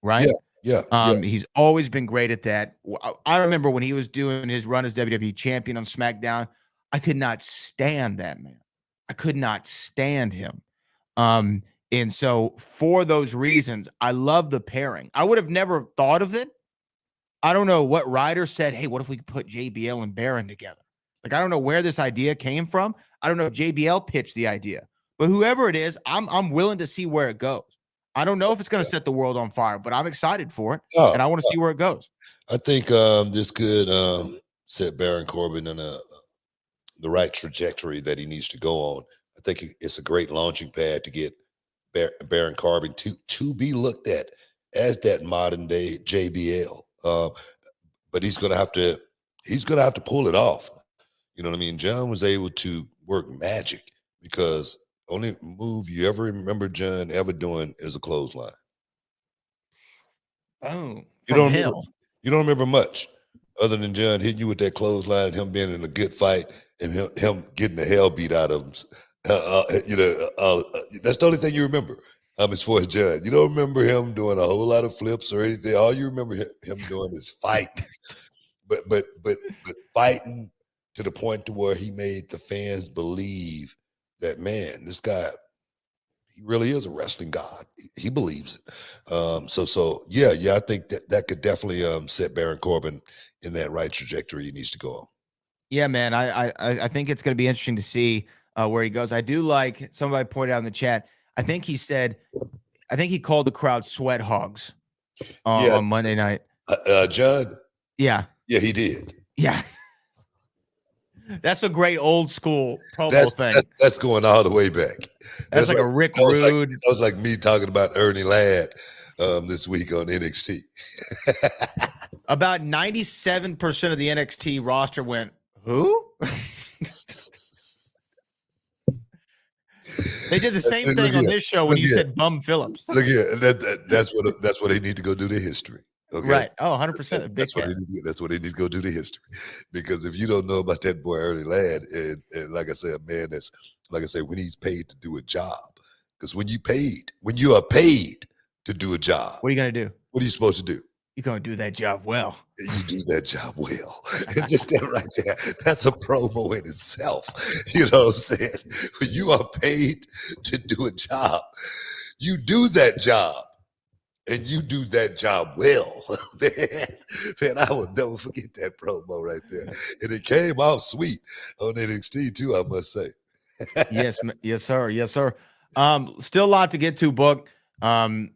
right? Yeah. He's always been great at that. I remember when he was doing his run as WWE champion on SmackDown, I could not stand that man. I could not stand him. And so for those reasons, I love the pairing. I would have never thought of it. I don't know what writer said, hey, what if we could put JBL and Baron together? Like, I don't know where this idea came from. I don't know if JBL pitched the idea, but whoever it is, I'm willing to see where it goes. I don't know if it's going to set the world on fire, but I'm excited for it, and I want to see where it goes. I think this could set Baron Corbin in the right trajectory that he needs to go on. I think it's a great launching pad to get Baron Corbin to be looked at as that modern day JBL. But he's gonna have to pull it off. You know what I mean? John was able to work magic because only move you ever remember John ever doing is a clothesline. Oh, you don't remember much other than John hitting you with that clothesline and him being in a good fight and him getting the hell beat out of him. That's the only thing you remember. As far as John, you don't remember him doing a whole lot of flips or anything. All you remember him doing is fight, but fighting to the point to where he made the fans believe that, man, this guy, he really is a wrestling god. He believes it. So I think that could definitely set Baron Corbin in that right trajectory he needs to go on. Yeah, man. I think it's going to be interesting to see where he goes. I do like, somebody pointed out in the chat, I think he called the crowd sweat hogs on Monday night. John? Yeah. Yeah, he did. Yeah. That's a great old school promo thing. That's going all the way back. That's like a Rick Rude. That was like me talking about Ernie Ladd this week on NXT. About 97% of the NXT roster went, who? They did the same thing on this show when you said Bum Phillips. Look here, that's what they need to go do to history. Okay? Right. Oh, 100%. That's what they need to go do to history. Because if you don't know about that boy Ernie Ladd, and like I said, man, that's like I said, when he's paid to do a job. Because when you are paid to do a job, what are you gonna do? What are you supposed to do? You're gonna do that job well. You do that job well. It's just that right there. That's a promo in itself. You know what I'm saying? When you are paid to do a job, you do that job. And you do that job well. Man, I will never forget that promo right there. And it came out sweet on NXT too, I must say. Yes, yes, sir. Yes, sir. Still a lot to get to, Book.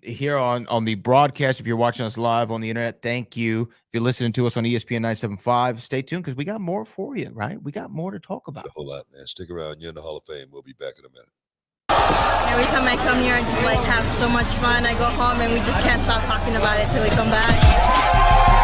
Here on the broadcast. If you're watching us live on the internet, thank you. If you're listening to us on ESPN 975, stay tuned because we got more for you, right? We got more to talk about. A whole lot, man. Stick around. You're in the Hall of Fame. We'll be back in a minute. Every time I come here, I just like have so much fun. I go home and we just can't stop talking about it till we come back.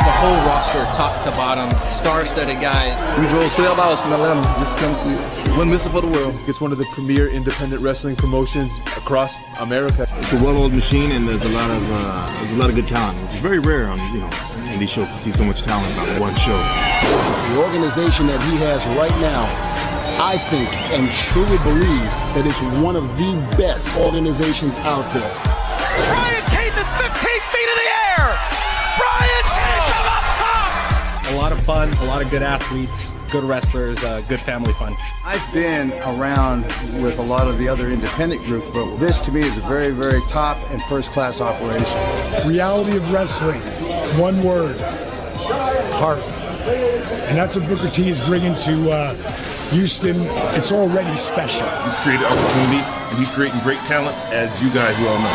The whole roster, top to bottom, star-studded guys. We drove 12 hours from Atlanta just to come see one Missile for the World. It's one of the premier independent wrestling promotions across America. It's a well-oiled machine, and there's a lot of good talent, which is very rare on in these shows to see so much talent on one show. The organization that he has right now, I think and truly believe that it's one of the best organizations out there. Brian Keith is 15 feet in the air! Brian Keith from up top! A lot of fun, a lot of good athletes, good wrestlers, good family fun. I've been around with a lot of the other independent groups, but this to me is a very, very top and first-class operation. Reality of wrestling, one word, heart. And that's what Booker T is bringing to Houston. It's already special. He's created opportunity, and he's creating great talent, as you guys well know.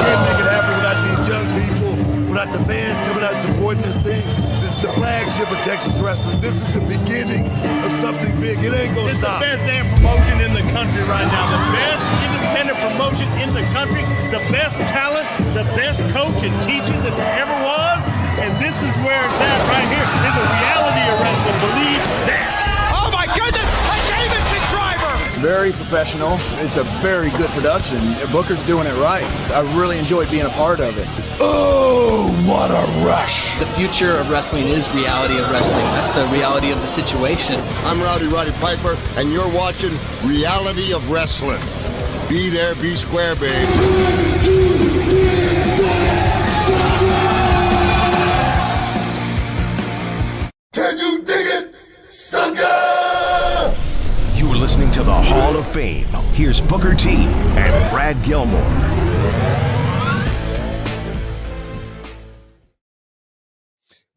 Can't make it happen without these young people, without the fans coming out and supporting this thing. This is the flagship of Texas wrestling. This is the beginning of something big. It ain't gonna stop. It's the best damn promotion in the country right now. The best independent promotion in the country. The best talent, the best coach and teacher that there ever was. And this is where it's at right here in the reality of wrestling. Believe that. Oh my goodness! A Davidson driver! It's very professional. It's a very good production. Booker's doing it right. I really enjoyed being a part of it. Oh, what a rush! The future of wrestling is reality of wrestling. That's the reality of the situation. I'm Roddy Piper, and you're watching Reality of Wrestling. Be there, be square, babe. Can you dig it, sucker? You are listening to the Hall of Fame. Here's Booker T and Brad Gilmore.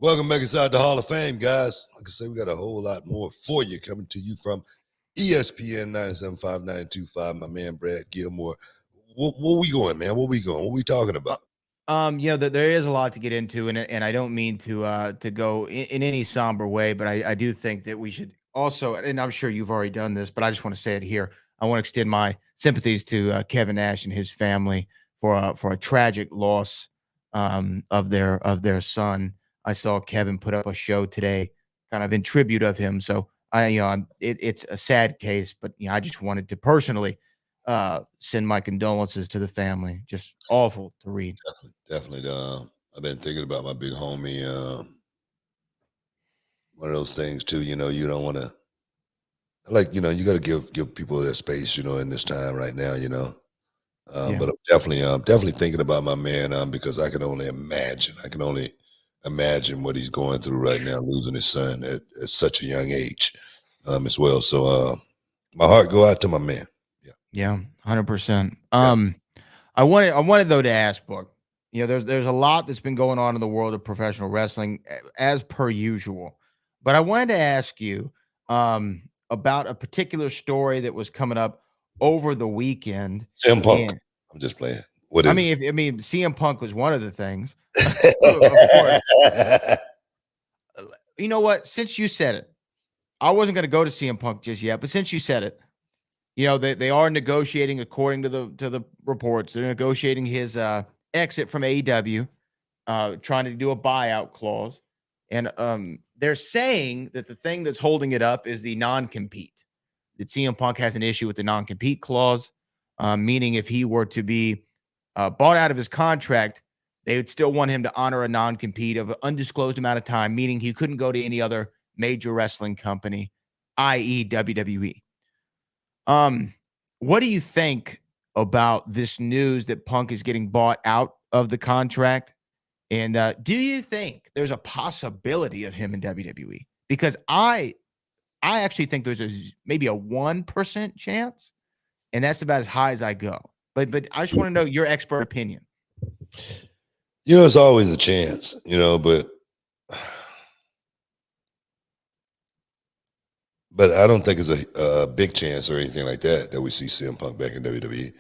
Welcome back inside the Hall of Fame, guys. Like I said, we got a whole lot more for you coming to you from ESPN 97.5, 925. My man Brad Gilmore. Where we going, man? Where we going? What we talking about? There is a lot to get into, and I don't mean to go in any somber way, but I do think that we should also, and I'm sure you've already done this, but I just want to say it here. I want to extend my sympathies to Kevin Nash and his family for a tragic loss of their son. I saw Kevin put up a show today, kind of in tribute of him. So it's a sad case, but I just wanted to personally send my condolences to the family. Just awful to read. Definitely. I've been thinking about my big homie. One of those things too, you don't want to, you got to give people their space, in this time right now, But I'm definitely thinking about my man because I can only imagine what he's going through right now, losing his son at such a young age as well. So my heart go out to my man. Yeah, 100%. I wanted though to ask, Book. There's a lot that's been going on in the world of professional wrestling, as per usual. But I wanted to ask you about a particular story that was coming up over the weekend. CM Punk. I'm just playing. What is CM Punk was one of the things. Of course. You know what? Since you said it, I wasn't going to go to CM Punk just yet, but since you said it, they are negotiating according to the reports. They're negotiating his exit from AEW, trying to do a buyout clause, and they're saying that the thing that's holding it up is the non-compete. That CM Punk has an issue with the non-compete clause, meaning if he were to be bought out of his contract, they would still want him to honor a non-compete of an undisclosed amount of time, meaning he couldn't go to any other major wrestling company, i.e. WWE. What do you think about this news that Punk is getting bought out of the contract And do you think there's a possibility of him in WWE? Because I actually think there's maybe a 1% chance, and that's about as high as I go. But I just want to know your expert opinion. It's always a chance, but I don't think it's a big chance or anything like that we see CM Punk back in WWE.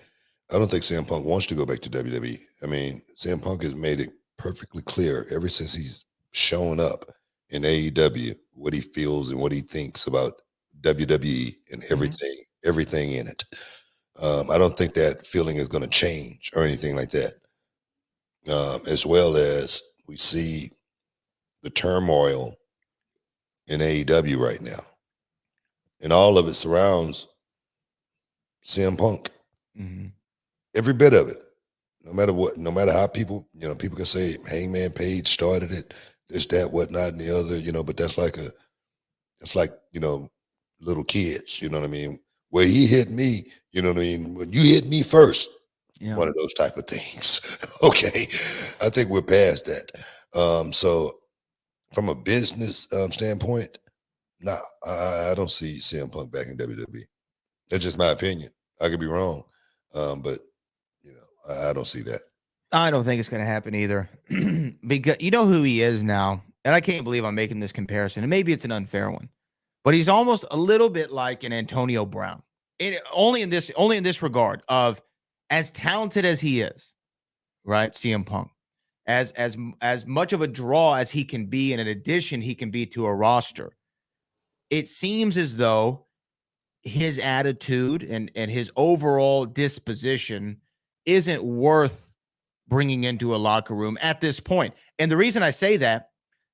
I don't think CM Punk wants to go back to WWE. I mean, CM Punk has made it perfectly clear ever since he's shown up in AEW what he feels and what he thinks about WWE and everything in it. I don't think that feeling is going to change or anything like that. As well as we see the turmoil in AEW right now. And all of it surrounds CM Punk. Every bit of it. No matter what, no matter how people can say Hangman Page started it, this, that, whatnot, and the other, but that's like little kids, you know what I mean? Where he hit me, you know what I mean? When you hit me first, one of those type of things. Okay. I think we're past that. So from a business standpoint, I don't see CM Punk back in WWE. That's just my opinion. I could be wrong. But I don't see that. I don't think it's going to happen either. Because you know who he is now, and I can't believe I'm making this comparison, and maybe it's an unfair one, but he's almost a little bit like an Antonio Brown. Only in this regard of as talented as he is, right? CM Punk, as much of a draw as he can be, and in addition he can be to a roster. It seems as though his attitude and his overall disposition isn't worth bringing into a locker room at this point. And the reason I say that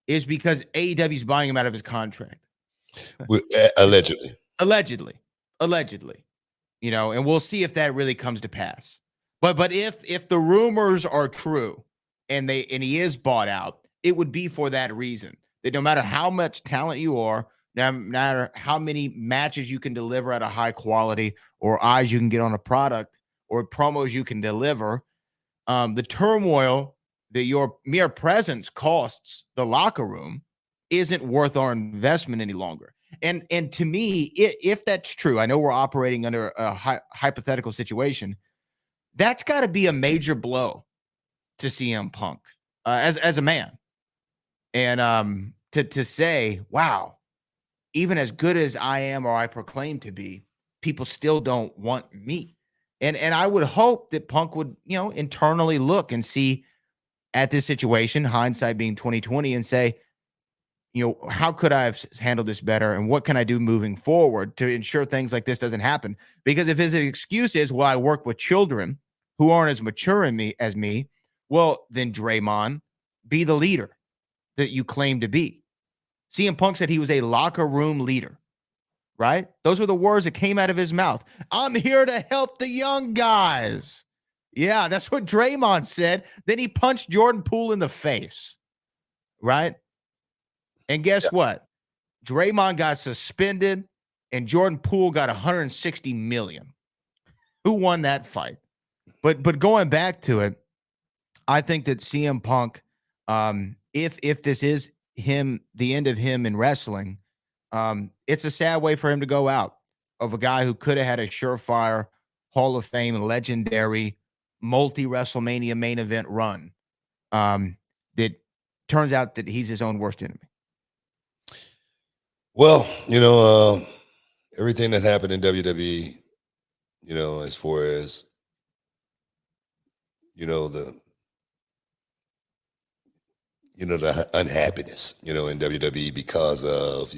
is because AEW is buying him out of his contract. Allegedly. Allegedly. And we'll see if that really comes to pass. But if the rumors are true and he is bought out, it would be for that reason. That no matter how much talent you are, no matter how many matches you can deliver at a high quality or eyes you can get on a product or promos you can deliver, the turmoil that your mere presence costs the locker room isn't worth our investment any longer. And to me, if that's true, I know we're operating under a hypothetical situation. That's got to be a major blow to CM Punk as a man. And to say, wow, even as good as I am or I proclaim to be, people still don't want me. And I would hope that Punk would, internally look and see at this situation, hindsight being 2020, and say, how could I have handled this better? And what can I do moving forward to ensure things like this doesn't happen? Because if his excuse is, well, I work with children who aren't as mature as me, well, then Draymond, be the leader that you claim to be. CM Punk said he was a locker room leader, right? Those were the words that came out of his mouth. I'm here to help the young guys. Yeah, that's what Draymond said. Then he punched Jordan Poole in the face, right? And guess what? Draymond got suspended and Jordan Poole got $160 million. Who won that fight? But going back to it, I think that CM Punk, if this is the end of him in wrestling, it's a sad way for him to go out, of a guy who could have had a surefire Hall of Fame, legendary, multi-WrestleMania main event run. That turns out that he's his own worst enemy. Well, everything that happened in WWE, as far as, the unhappiness, in WWE because of,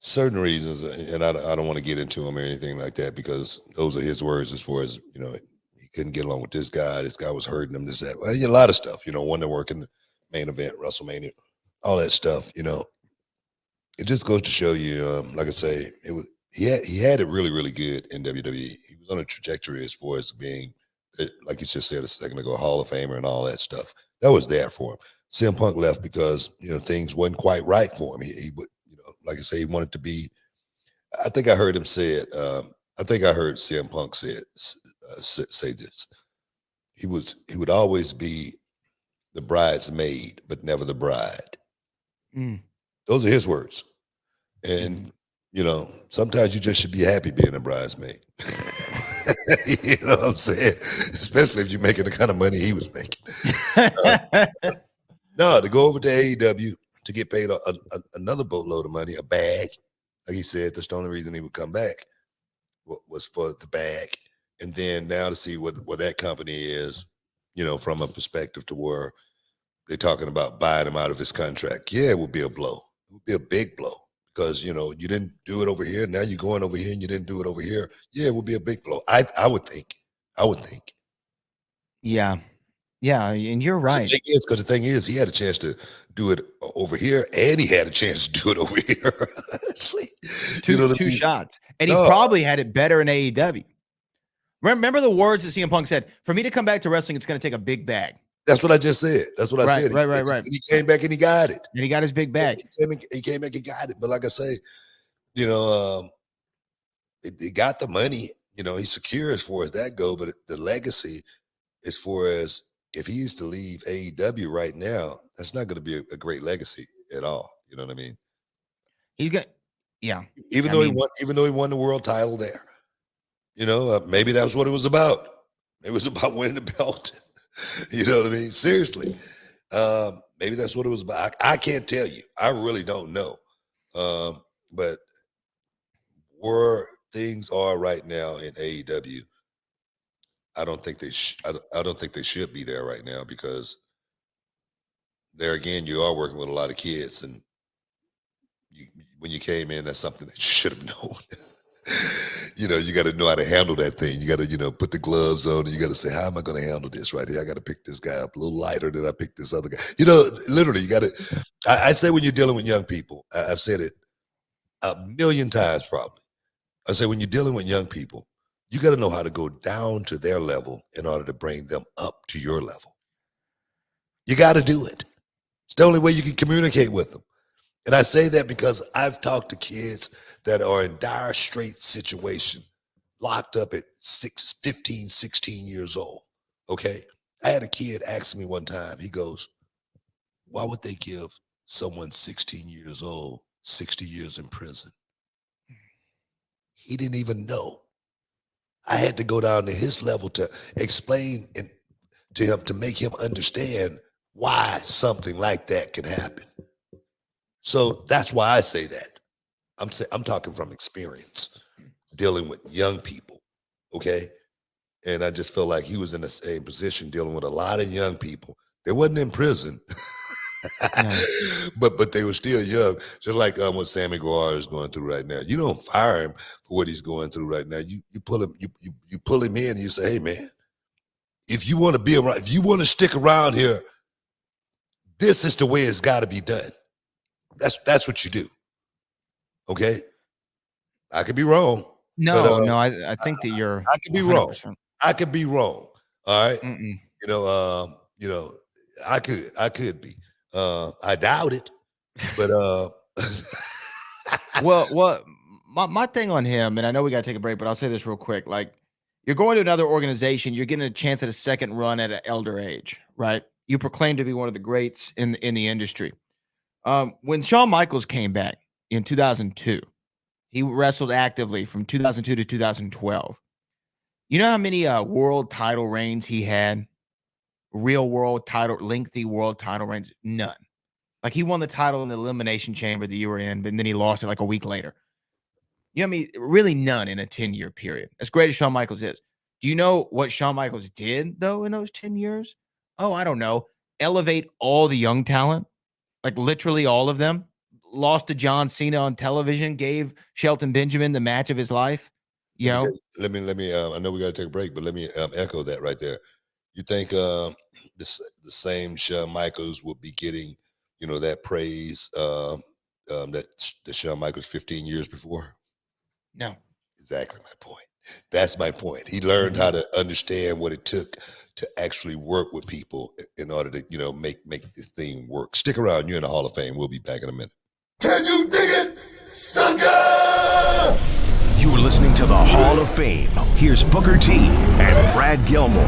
certain reasons. And I don't want to get into them or anything like that, because those are his words as far as, he couldn't get along with this guy. This guy was hurting him, this, that. Well, a lot of stuff, wanting to work in the main event, WrestleMania, all that stuff, It just goes to show you, like I say, he had it really, really good in WWE. He was on a trajectory as far as being, like you just said a second ago, Hall of Famer and all that stuff. That was there for him. CM Punk left because things wasn't quite right for him. He like I say, he wanted to be. I think I heard him say it. I think I heard CM Punk say this. He would always be the bridesmaid, but never the bride. Mm. Those are his words. And, you know, sometimes you just should be happy being a bridesmaid. You know what I'm saying? Especially if you're making the kind of money he was making. No, to go over to AEW to get paid another boatload of money, a bag. Like he said, that's the only reason he would come back was for the bag. And then now to see what that company is, you know, from a perspective to where they're talking about buying him out of his contract. Yeah, it would be a blow. It would be a big blow because, you know, you didn't do it over here. Now you're going over here and you didn't do it over here. Yeah, it would be a big blow. I would think. Yeah. Yeah. And you're right. Because the thing is, he had a chance to do it over here and he had a chance to do it over here. Honestly. Two shots. And he probably had it better in AEW. Remember the words that CM Punk said, for me to come back to wrestling, it's going to take a big bag. That's what I just said. That's what I said. Right. He came back and he got it. And he got his big bag. He came back and got it. But like I say, you know, he got the money. You know, he's secure as far as that go. But the legacy, as far as if he used to leave AEW right now, that's not going to be a great legacy at all. You know what I mean? He's got, yeah. Even though he won the world title there. You know, maybe that's what it was about. It was about winning the belt. You know what I mean? Seriously. Maybe that's what it was about. I can't tell you. I really don't know. But where things are right now in AEW, I don't think they should be there right now because there again, you are working with a lot of kids, and when you came in, that's something that you should have known. You know, you got to know how to handle that thing. You got to, you know, put the gloves on and you got to say, how am I going to handle this right here? I got to pick this guy up a little lighter than I picked this other guy. You know, literally, you got to, I say when you're dealing with young people, I've said it a million times probably. I say when you're dealing with young people, you got to know how to go down to their level in order to bring them up to your level. You got to do it. It's the only way you can communicate with them. And I say that because I've talked to kids that are in dire straight situation, locked up at 15, 16 years old, okay? I had a kid ask me one time, he goes, why would they give someone 16 years old 60 years in prison? He didn't even know. I had to go down to his level to explain to him, to make him understand why something like that can happen. So that's why I say that. I'm talking from experience, dealing with young people, okay? And I just feel like he was in the same position dealing with a lot of young people. They wasn't in prison, but they were still young, just like what Sammy Guevara is going through right now. You don't fire him for what he's going through right now. You pull him, you pull him in and you say, hey man, if you want to be around, if you want to stick around here, this is the way it's got to be done. That's what you do. Okay, I could be wrong. No, I think that you're. I could be 100%. Wrong. I could be wrong. All right. Mm-mm. You know, I could be. I doubt it, but well, my thing on him, and I know we got to take a break, but I'll say this real quick. Like, you're going to another organization, you're getting a chance at a second run at an elder age, right? You proclaim to be one of the greats in the industry. When Shawn Michaels came back in 2002, he wrestled actively from 2002 to 2012. You know how many world title reigns he had? Real world title, lengthy world title reigns? None. Like, he won the title in the Elimination Chamber that you were in, but then he lost it like a week later. You know what I mean? Really none in a 10-year period. As great as Shawn Michaels is. Do you know what Shawn Michaels did, though, in those 10 years? Oh, I don't know. Elevate all the young talent. Like, literally all of them. Lost to John Cena on television, gave Shelton Benjamin the match of his life. You know? Let me I know we got to take a break, but let me echo that right there. You think the same Shawn Michaels would be getting, you know, that praise that Shawn Michaels 15 years before? No. Exactly my point. That's my point. He learned how to understand what it took to actually work with people in order to, you know, make this thing work. Stick around. You're in the Hall of Fame. We'll be back in a minute. Can you dig it, sucker? You are listening to the Hall of Fame. Here's Booker T and Brad Gilmore.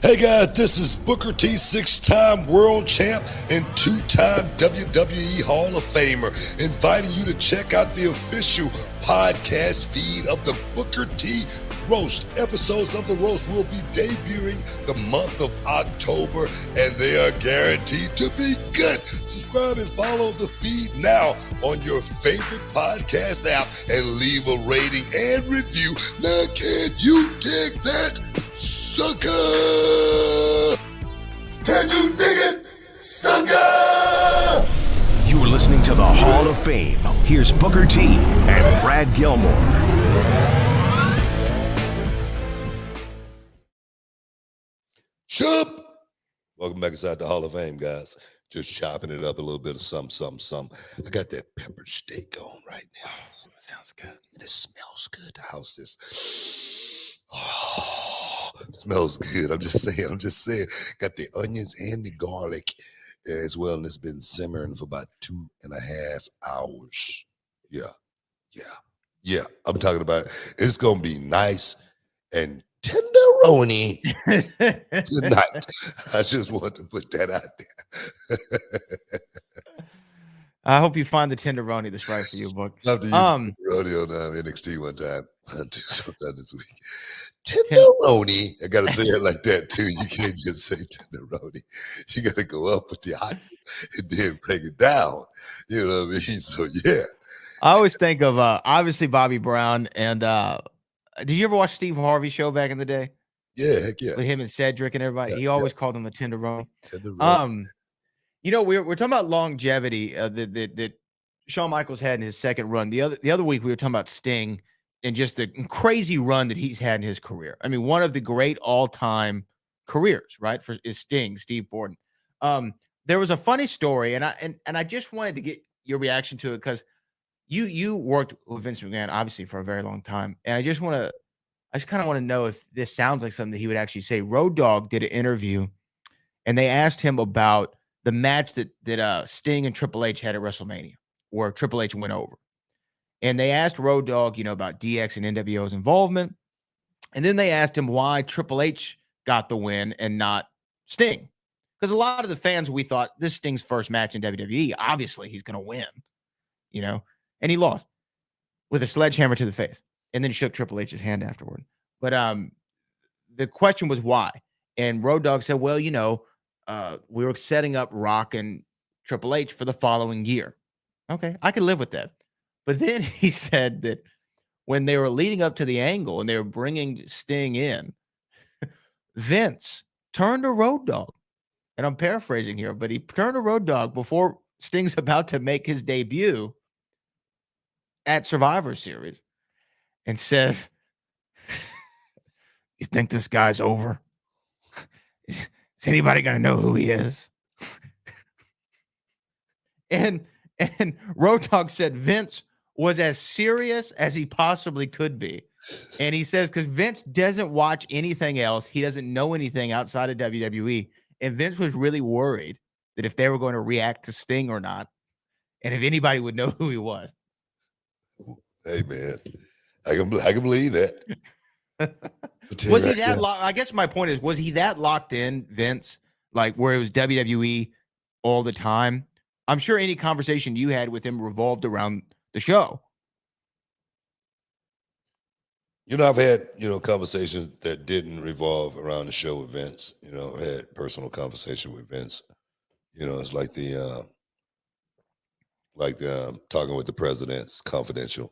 Hey guys, this is Booker T, 6-time world champ and 2-time WWE Hall of Famer, inviting you to check out the official podcast feed of the Booker T Roast. Episodes of the Roast will be debuting the month of October, and they are guaranteed to be good. Subscribe and follow the feed now on your favorite podcast app and leave a rating and review. Now, can you dig that, sucker? Can you dig it, sucker? You are listening to the Hall of Fame. Here's Booker T and Brad Gilmore. Chup! Welcome back inside the Hall of Fame, guys. Just chopping it up a little bit of some. I got that peppered steak on right now. Sounds good. And it smells good. The house just, smells good. I'm just saying. Got the onions and the garlic as well, and it's been simmering for about 2.5 hours. Yeah. I'm talking about it. It's gonna be nice and tenderoni tonight. I just want to put that out there. I hope you find the tenderoni that's right for you, Book. I have to use tenderoni on NXT one time. I'll do sometime this week. Tenderoni. I gotta say it like that too. You can't just say tenderoni. You gotta go up with the hot and then bring it down. You know what I mean? So yeah. I always think of obviously Bobby Brown and did you ever watch Steve Harvey's show back in the day? Yeah, heck yeah. With him and Cedric and everybody. He always called him a tenderoni. Tenderoni. You know, we're talking about longevity that Shawn Michaels had in his second run. The other week we were talking about Sting and just the crazy run that he's had in his career. I mean, one of the great all-time careers, right? Is Sting, Steve Borden. There was a funny story, and I just wanted to get your reaction to it because you worked with Vince McMahon obviously for a very long time, and I just kind of want to know if this sounds like something that he would actually say. Road Dogg did an interview, and they asked him about the match that Sting and Triple H had at WrestleMania, where Triple H went over. And they asked Road Dogg, about DX and NWO's involvement. And then they asked him why Triple H got the win and not Sting. Because a lot of the fans, we thought this Sting's first match in WWE, obviously he's going to win, and he lost with a sledgehammer to the face and then shook Triple H's hand afterward. But the question was why. And Road Dogg said, well, we were setting up Rock and Triple H for the following year. Okay, I can live with that. But then he said that when they were leading up to the angle and they were bringing Sting in, Vince turned to Road Dogg. And I'm paraphrasing here, but he turned to Road Dogg before Sting's about to make his debut at Survivor Series and says, you think this guy's over? Is anybody going to know who he is? And Road Dogg said Vince was as serious as he possibly could be. And he says, because Vince doesn't watch anything else. He doesn't know anything outside of WWE. And Vince was really worried that if they were going to react to Sting or not, and if anybody would know who he was. Hey, man. I can believe that. Was he that I guess my point is, was he that locked in, Vince, like where it was WWE all the time? I'm sure any conversation you had with him revolved around the show. I've had, conversations that didn't revolve around the show with Vince. I had personal conversation with Vince. It's like the talking with the president's confidential.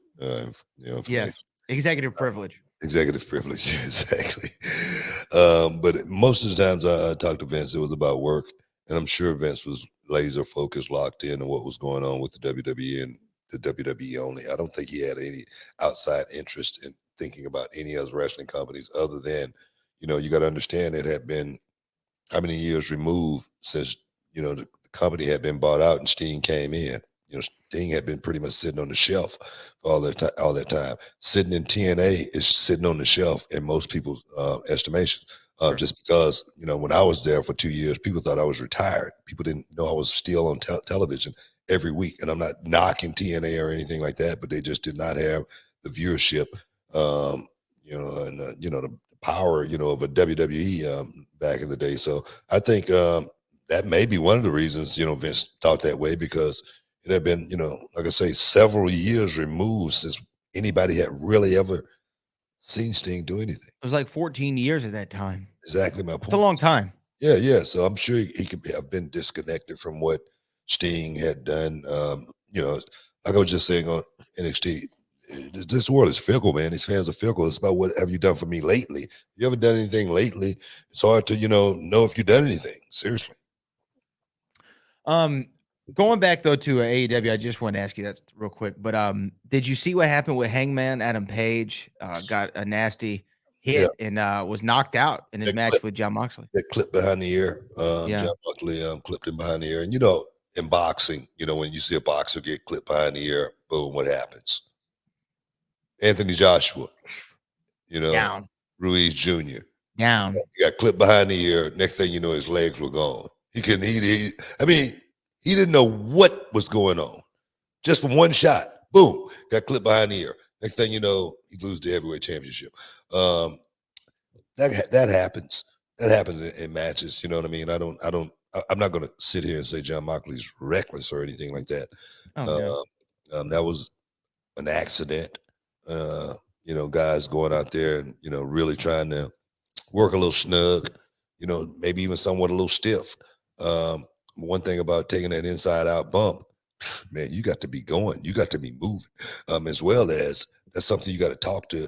Yes, executive privilege. Executive privilege, exactly. But most of the times I talked to Vince, it was about work. And I'm sure Vince was laser focused, locked in on what was going on with the WWE and the WWE only. I don't think he had any outside interest in thinking about any other wrestling companies other than, you got to understand it had been how many years removed since, the company had been bought out and Sting came in. Sting had been pretty much sitting on the shelf for all that time. Sitting in TNA is sitting on the shelf in most people's estimations. Just because, when I was there for 2 years, people thought I was retired. People didn't know I was still on television every week. And I'm not knocking TNA or anything like that, but they just did not have the viewership, the power, of a WWE back in the day. So I think that may be one of the reasons, Vince thought that way, because it had been, like I say, several years removed since anybody had really ever seen Sting do anything. It was like 14 years at that time. Exactly my point. It's a long time. Yeah. So I'm sure he could have been disconnected from what Sting had done. Like I was just saying on NXT, this world is fickle, man. These fans are fickle. It's about what have you done for me lately. You ever done anything lately? It's hard to, know if you've done anything. Seriously. Going back though to AEW, I just want to ask you that real quick. But did you see what happened with Hangman Adam Page? Got a nasty hit and was knocked out in his match with John Moxley. That clip behind the ear. John Moxley clipped him behind the ear. And in boxing, when you see a boxer get clipped behind the ear, boom, what happens? Anthony Joshua, down. Ruiz Jr. down. He got clipped behind the ear. Next thing you know, his legs were gone. He didn't know what was going on. Just from one shot, boom, got clipped behind the ear. Next thing you know, he loses the heavyweight championship. That happens. That happens in matches. You know what I mean? I'm not going to sit here and say John Moxley's reckless or anything like that. That was an accident. Guys going out there and, really trying to work a little snug, maybe even somewhat a little stiff. One thing about taking that inside out bump, man, you got to be going, you got to be moving, as well as that's something you got to talk to,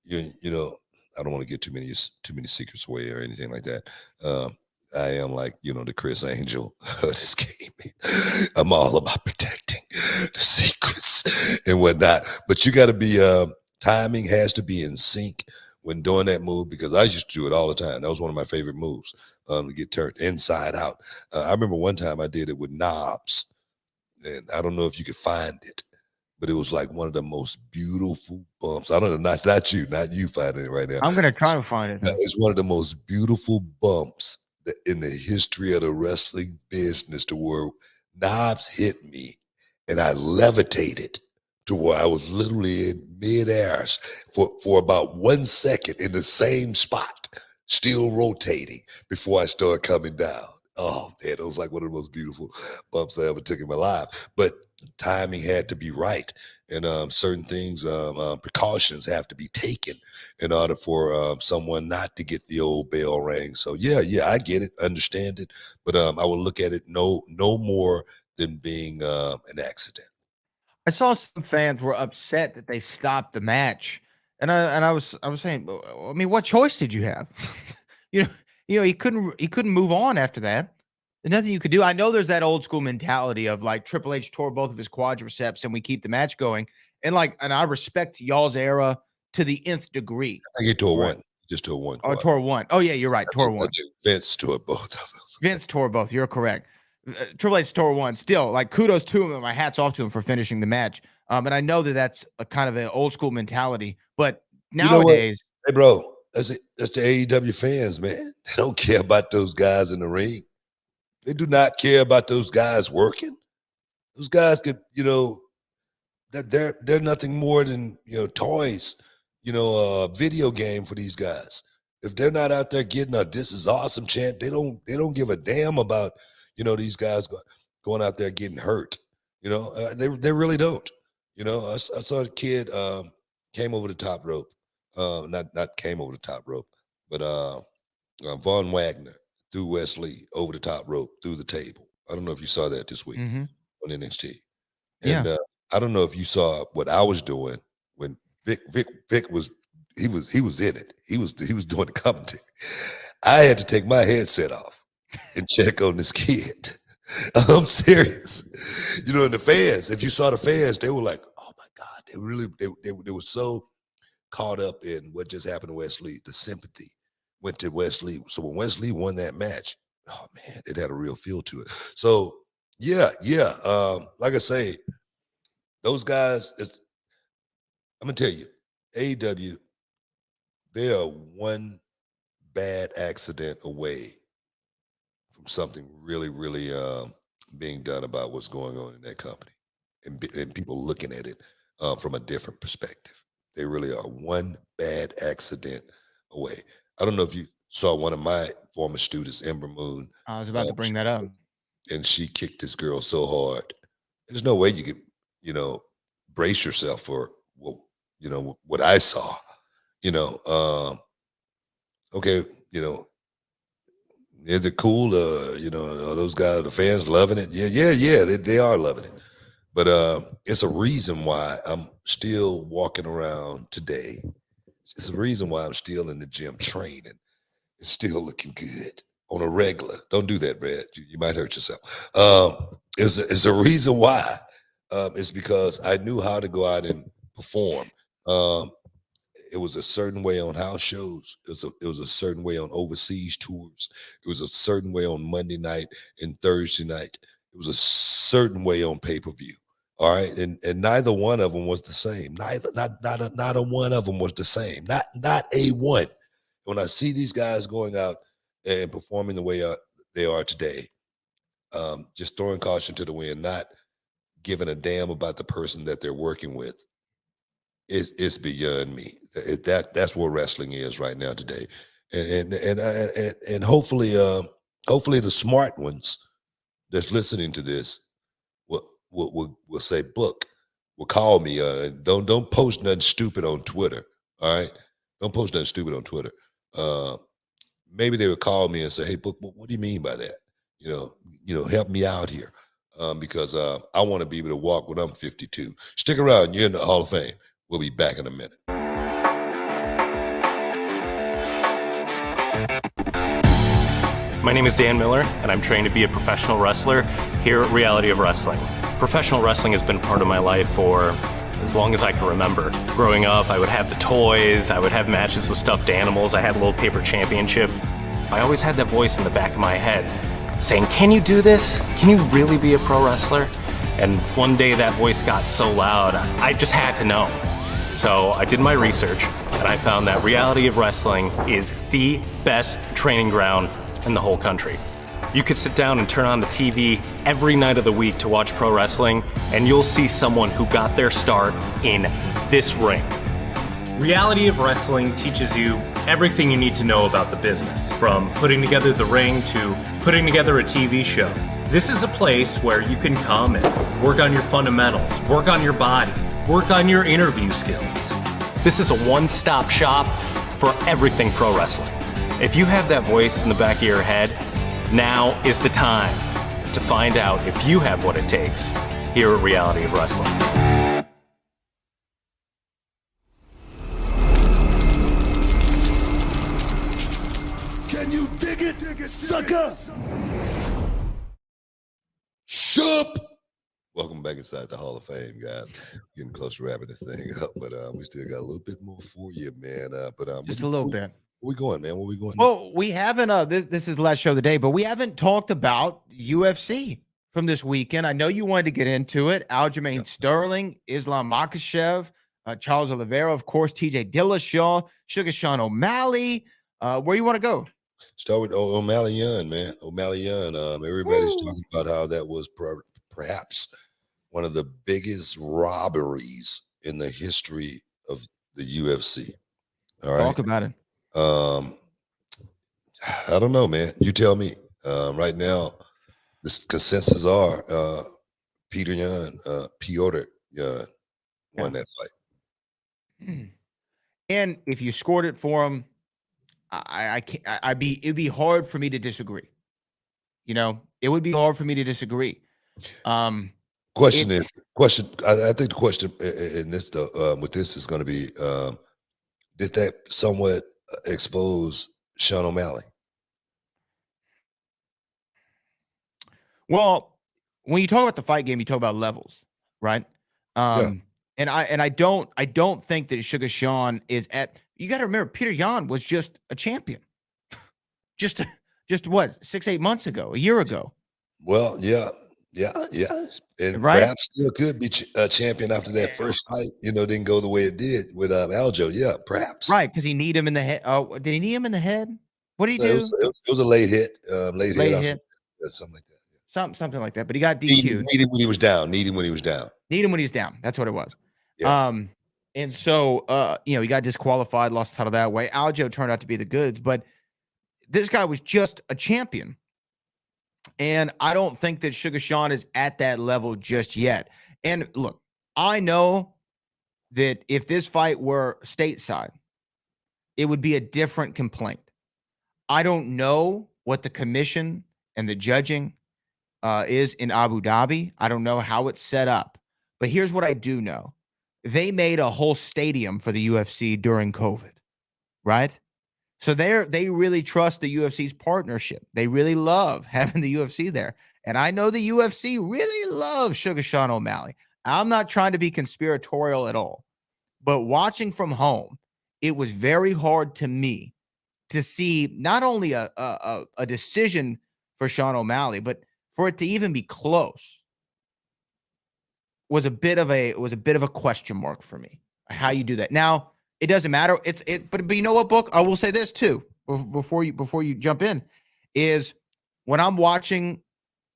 I don't want to get too many secrets away or anything like that. I am like, the Chris Angel of this game. I'm all about protecting the secrets and whatnot. But you got to be, timing has to be in sync when doing that move, because I used to do it all the time. That was one of my favorite moves, to get turned inside out. I remember one time I did it with knobs, and I don't know if you could find it, but it was like one of the most beautiful bumps. I don't know, not you finding it right now. I'm going to try to find it. It's one of the most beautiful bumps in the history of the wrestling business, to where knobs hit me and I levitated to where I was literally in midair for about 1 second in the same spot, still rotating before I started coming down. Oh man, it was like one of the most beautiful bumps I ever took in my life. But timing had to be right, and certain things, precautions have to be taken in order for someone not to get the old bell rang. So yeah, I get it, understand it, but I will look at it no more than being an accident. I saw some fans were upset that they stopped the match, and I was saying, I mean, what choice did you have? He couldn't move on after that. There's nothing you could do. I know there's that old school mentality of like Triple H tore both of his quadriceps and we keep the match going, and I respect y'all's era to the nth degree. I think he tore one. Just tore one. Oh, tore one. Oh yeah, you're right. Tore one. Vince tore both of them. Vince tore both. You're correct. Triple H tore one. Still, like, kudos to him and my hat's off to him for finishing the match. And I know that's a kind of an old school mentality, but nowadays, hey bro, that's the AEW fans, man. They don't care about those guys in the ring. They do not care about those guys working. Those guys could, they're nothing more than toys, a video game for these guys. If they're not out there getting a "this is awesome" chant, they don't give a damn about these guys going out there getting hurt. They really don't. I saw a kid came over the top rope, not came over the top rope, but Von Wagner threw Wesley over the top rope through the table. I don't know if you saw that this week on NXT. And I don't know if you saw what I was doing when Vic was he was in it. He was doing the commentary. I had to take my headset off and check on this kid. I'm serious. And the fans, if you saw the fans, they were like, oh my God, they were so caught up in what just happened to Wesley. The sympathy went to Wesley. So when Wesley won that match, oh man, it had a real feel to it. So yeah. Like I say, those guys, I'm gonna tell you, AEW, they are one bad accident away from something really, really being done about what's going on in that company, and people looking at it from a different perspective. They really are one bad accident away. I don't know if you saw one of my former students, Ember Moon. I was about to bring that up. And she kicked this girl so hard. There's no way you could, brace yourself for what I saw. Okay, is it cool? Are those guys, the fans loving it? Yeah, they are loving it. But it's a reason why I'm still walking around today. It's a reason why I'm still in the gym training. It's still looking good on a regular. Don't do that, Brad. You might hurt yourself. It's a reason why. It's because I knew how to go out and perform. It was a certain way on house shows. It was a certain way on overseas tours. It was a certain way on Monday night and Thursday night. It was a certain way on pay-per-view. All right, and neither one of them was the same. Not a one of them was the same. Not a one. When I see these guys going out and performing the way they are today, just throwing caution to the wind, not giving a damn about the person that they're working with, it's beyond me. That's where wrestling is right now today, and hopefully the smart ones that's listening to this will say, Book, will call me. Don't post nothing stupid on Twitter. All right, don't post nothing stupid on Twitter. Maybe they would call me and say, hey, Book, what do you mean by that? Help me out here. Because I want to be able to walk when I'm 52. Stick around. You're in the Hall of Fame. We'll be back in a minute. My name is Dan Miller, and I'm trained to be a professional wrestler here at Reality of Wrestling. Professional wrestling has been part of my life for as long as I can remember. Growing up, I would have the toys, I would have matches with stuffed animals, I had a little paper championship. I always had that voice in the back of my head saying, can you do this? Can you really be a pro wrestler? And one day that voice got so loud, I just had to know. So I did my research, and I found that Reality of Wrestling is the best training ground in the whole country. You could sit down and turn on the TV every night of the week to watch pro wrestling, and you'll see someone who got their start in this ring. Reality of Wrestling teaches you everything you need to know about the business, from putting together the ring to putting together a TV show. This is a place where you can come and work on your fundamentals, work on your body, work on your interview skills. This is a one-stop shop for everything pro wrestling. If you have that voice in the back of your head, now is the time to find out if you have what it takes here at Reality of Wrestling. Can you dig it, sucker? Shup! Welcome back inside the Hall of Fame, guys. Getting close to wrapping this thing up, but we still got a little bit more for you, man. Just a little bit. Where we going, man? Where we going? Well, we haven't. This is the last show of the day, but we haven't talked about UFC from this weekend. I know you wanted to get into it. Aljamain Sterling, Islam Makhachev, Charles Oliveira, of course, TJ Dillashaw, Sugar Sean O'Malley. Where you want to go? Start with O'Malley Young, man. O'Malley Young. Everybody's talking about how that was perhaps one of the biggest robberies in the history of the UFC. All right. Talk about it. I don't know, man. You tell me. Right now, the consensus are Petr Yan won that fight. And if you scored it for him, I can't. It'd be hard for me to disagree. It would be hard for me to disagree. I think the question in this with this is going to be, did that somewhat expose Sean O'Malley? Well, when you talk about the fight game, you talk about levels, right? And I don't think that Sugar Sean is at. You got to remember, Petr Yan was just a champion, just what 6-8 months ago, a year ago. Well, yeah, and perhaps still could be a champion after that first fight. Didn't go the way it did with Aljo. Yeah, perhaps. Right, because he need him in the head. Oh, did he need him in the head? What did he do? It was a late hit. Late hit. Something like that. Something like that. But he got DQ'd. Need him when he was down. Need him when he was down. That's what it was. Yeah. And so, he got disqualified, lost the title that way. Aljo turned out to be the goods, but this guy was just a champion. And I don't think that Sugar Sean is at that level just yet. And look, I know that if this fight were stateside, it would be a different complaint. I don't know what the commission and the judging is in Abu Dhabi. I don't know how it's set up. But here's what I do know. They made a whole stadium for the UFC during COVID, right? So they really trust the UFC's partnership. They really love having the UFC there. And I know the UFC really loves Sugar Sean O'Malley. I'm not trying to be conspiratorial at all. But watching from home, it was very hard to me to see not only a decision for Sean O'Malley, but for it to even be close was a bit of a question mark for me. How you do that. Now, it doesn't matter. But you know what, Book? I will say this too before you jump in, is when I'm watching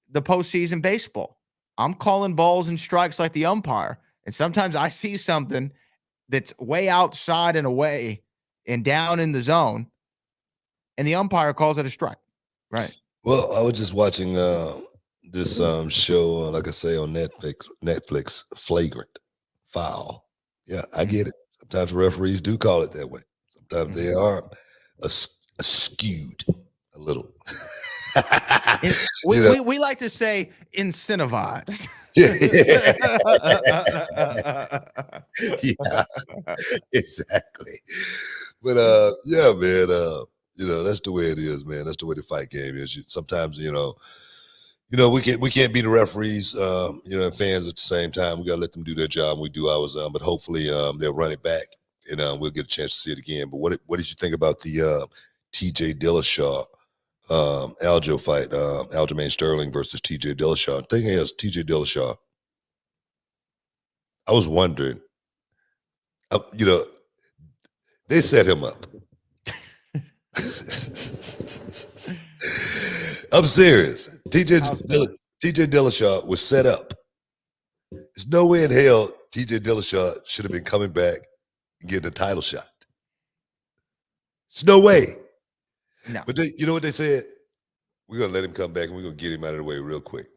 the postseason baseball, I'm calling balls and strikes like the umpire. And sometimes I see something that's way outside and away and down in the zone, and the umpire calls it a strike. Right. Well, I was just watching this show, like I say, on Netflix, Flagrant, Foul. Yeah, I get it. Sometimes referees do call it that way. Sometimes they are skewed a little. We like to say incentivized. Yeah, exactly. But yeah, man, that's the way it is, man. That's the way the fight game is. Sometimes, we can't be the referees, and fans at the same time. We gotta let them do their job. And we do ours, but hopefully they'll run it back, and we'll get a chance to see it again. But what did you think about the TJ Dillashaw Aljo fight, Aljamain Sterling versus TJ Dillashaw? The thing is, TJ Dillashaw, I was wondering, they set him up. I'm serious. TJ Dillashaw was set up. There's no way in hell TJ Dillashaw should have been coming back and getting a title shot. There's no way. No. But you know what they said? We're going to let him come back and we're going to get him out of the way real quick.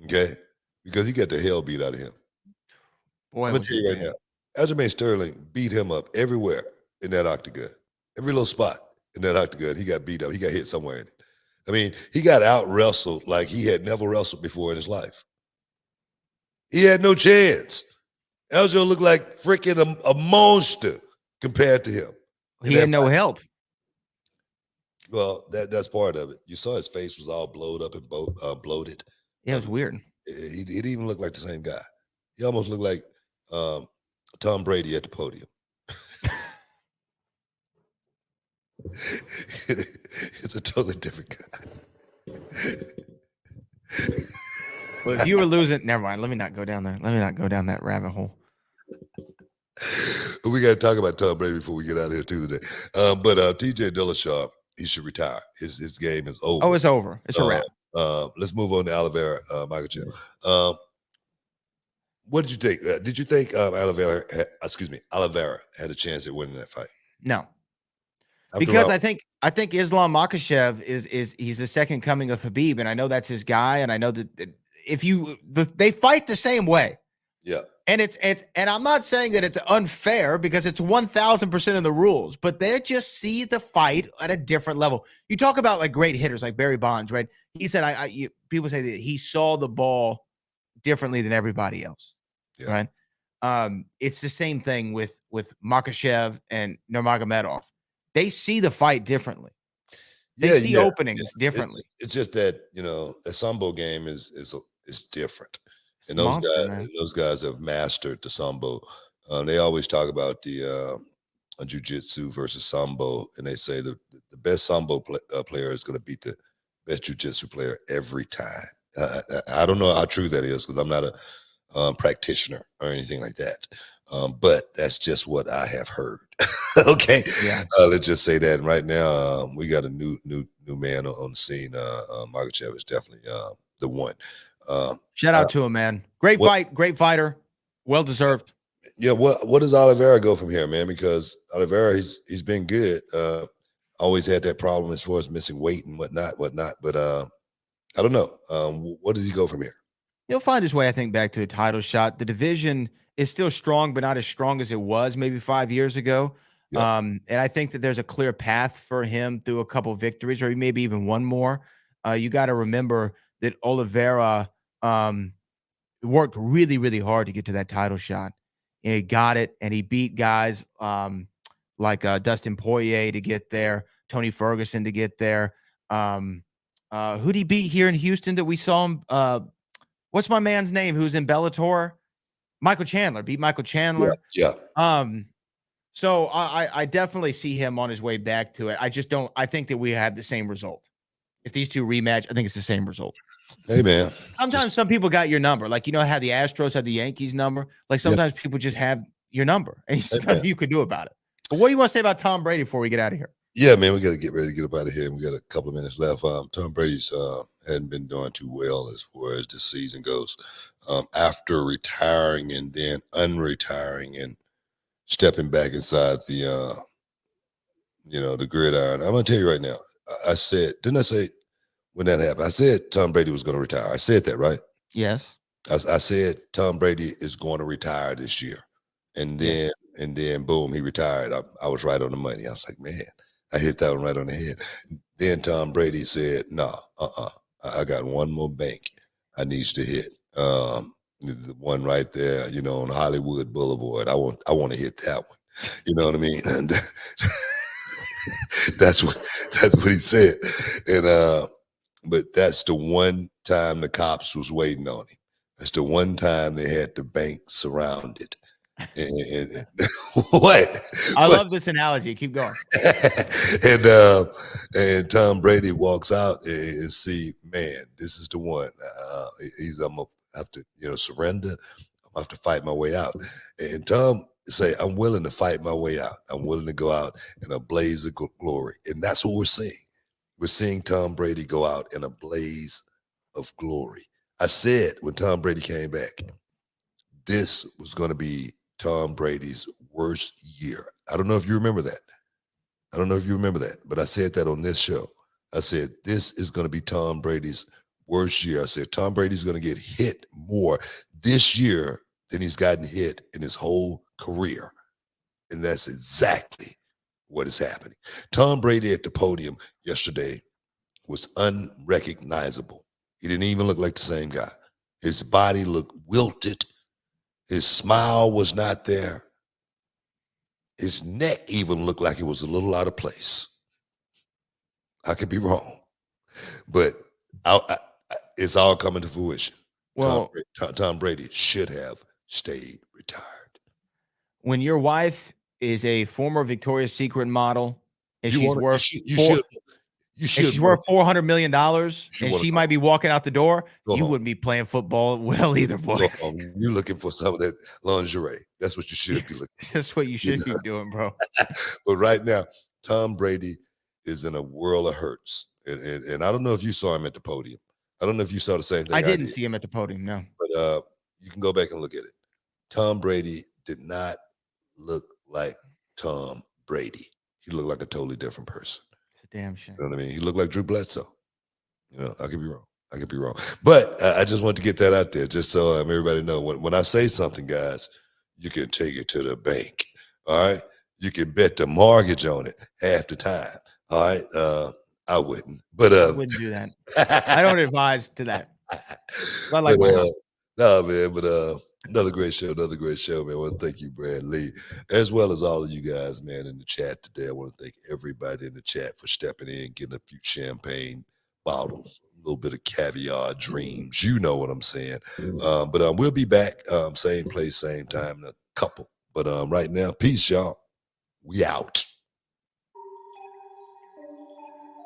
Okay? Because he got the hell beat out of him. Boy, I'm going to tell you right now. Aljamain Sterling beat him up everywhere in that octagon. Every little spot in that octagon, he got beat up. He got hit somewhere in it. I mean, he got out-wrestled like he had never wrestled before in his life. He had no chance. Aljo looked like freaking a monster compared to him. He had no help. Well, that's part of it. You saw his face was all blowed up and bloated. Yeah, it was weird. He didn't even look like the same guy. He almost looked like Tom Brady at the podium. It's a totally different guy. Well, if you were losing, never mind. Let me not go down there. Let me not go down that rabbit hole. We got to talk about Tom Brady before we get out of here too today. But TJ Dillashaw, he should retire. His game is over. Oh, it's over. It's a wrap. Let's move on to Oliveira, Makhachev. What did you think? Did you think Oliveira had a chance at winning that fight? No. After Because all, I think Islam Makhachev he's the second coming of Habib, and I know that's his guy, and I know that they fight the same way. Yeah. And and I'm not saying that it's unfair because it's 1,000% of the rules, but they just see the fight at a different level. You talk about like great hitters like Barry Bonds, right? He said, people say that he saw the ball differently than everybody else, right? It's the same thing with Makhachev and Nurmagomedov. They see the fight differently. They see openings differently. It's just that the sambo game is different. And those guys have mastered the sambo. They always talk about the jiu-jitsu versus sambo, and they say the best sambo player is going to beat the best jiu-jitsu player every time. I don't know how true that is because I'm not a practitioner or anything like that. But that's just what I have heard. Okay, yeah. Let's just say that. And right now, we got a new man on the scene. Makhachev is definitely the one. Shout out to him, man. Great fight, great fighter, well deserved. Yeah, what does Oliveira go from here, man? Because Oliveira, he's been good. Always had that problem as far as missing weight and whatnot. But I don't know. What does he go from here? He'll find his way, I think, back to a title shot. The division is still strong, but not as strong as it was maybe 5 years ago. Yeah. And I think that there's a clear path for him through a couple victories, or maybe even one more. You got to remember that Oliveira worked really, really hard to get to that title shot. And he got it, and he beat guys like Dustin Poirier to get there, Tony Ferguson to get there. Who'd he beat here in Houston that we saw him? What's my man's name who's in Bellator? Michael Chandler. Beat Michael Chandler. Yeah. So I definitely see him on his way back to it. I just don't. I think that we have the same result. If these two rematch, I think it's the same result. Hey, man. Sometimes some people got your number. Like, how the Astros have the Yankees number. Like, sometimes people just have your number. And there's nothing you could do about it. But what do you want to say about Tom Brady before we get out of here? Yeah, man, we got to get ready to get up out of here. We got a couple of minutes left. Tom Brady's hadn't been doing too well as far as this season goes. After retiring and then unretiring and stepping back inside the the gridiron. I'm gonna tell you right now. I said, didn't I say when that happened? I said Tom Brady was going to retire. I said that, right? Yes. I said Tom Brady is going to retire this year, and then boom, he retired. I was right on the money. I was like, man, I hit that one right on the head. Then Tom Brady said, "Nah, I got one more bank I needs to hit. The one right there, on Hollywood Boulevard. I want to hit that one. You know what I mean?" And that's what he said. And but that's the one time the cops was waiting on him. That's the one time they had the bank surrounded. And what? I love this analogy. Keep going. and Tom Brady walks out and see, man, this is the one. I'm gonna have to, surrender. I'm gonna have to fight my way out. And Tom say, I'm willing to fight my way out. I'm willing to go out in a blaze of glory. And that's what we're seeing. We're seeing Tom Brady go out in a blaze of glory. I said when Tom Brady came back, this was going to be Tom Brady's worst year. I don't know if you remember that. But I said that on this show. I said, this is going to be Tom Brady's worst year. I said, Tom Brady's going to get hit more this year than he's gotten hit in his whole career. And that's exactly what is happening. Tom Brady at the podium yesterday was unrecognizable. He didn't even look like the same guy. His body looked wilted. His smile was not there. His neck even looked like it was a little out of place. I could be wrong, but it's all coming to fruition. Well, Tom Brady should have stayed retired. When your wife is a former Victoria's Secret model and she's worth $400 million and she might be walking out the door, you wouldn't be playing football well either, boy. You're looking for some of that lingerie. That's what you should be looking for. That's what you should be doing, bro. But right now, Tom Brady is in a world of hurts. And I don't know if you saw him at the podium. I don't know if you saw the same thing. I didn't see him at the podium, no. But you can go back and look at it. Tom Brady did not look like Tom Brady. He looked like a totally different person. It's a damn shame. You know what I mean? He looked like Drew Bledsoe. I could be wrong. But I just want to get that out there just so everybody know. When I say something, guys, you can take it to the bank. All right? You can bet the mortgage on it half the time. All right? I wouldn't. But I wouldn't do that. I don't advise to that. I like no, man, but another great show, man. I want to thank you, Brad Lee, as well as all of you guys, man, in the chat today. I want to thank everybody in the chat for stepping in, getting a few champagne bottles, a little bit of caviar dreams. You know what I'm saying. But we'll be back, same place, same time in a couple. But right now, peace, y'all. We out.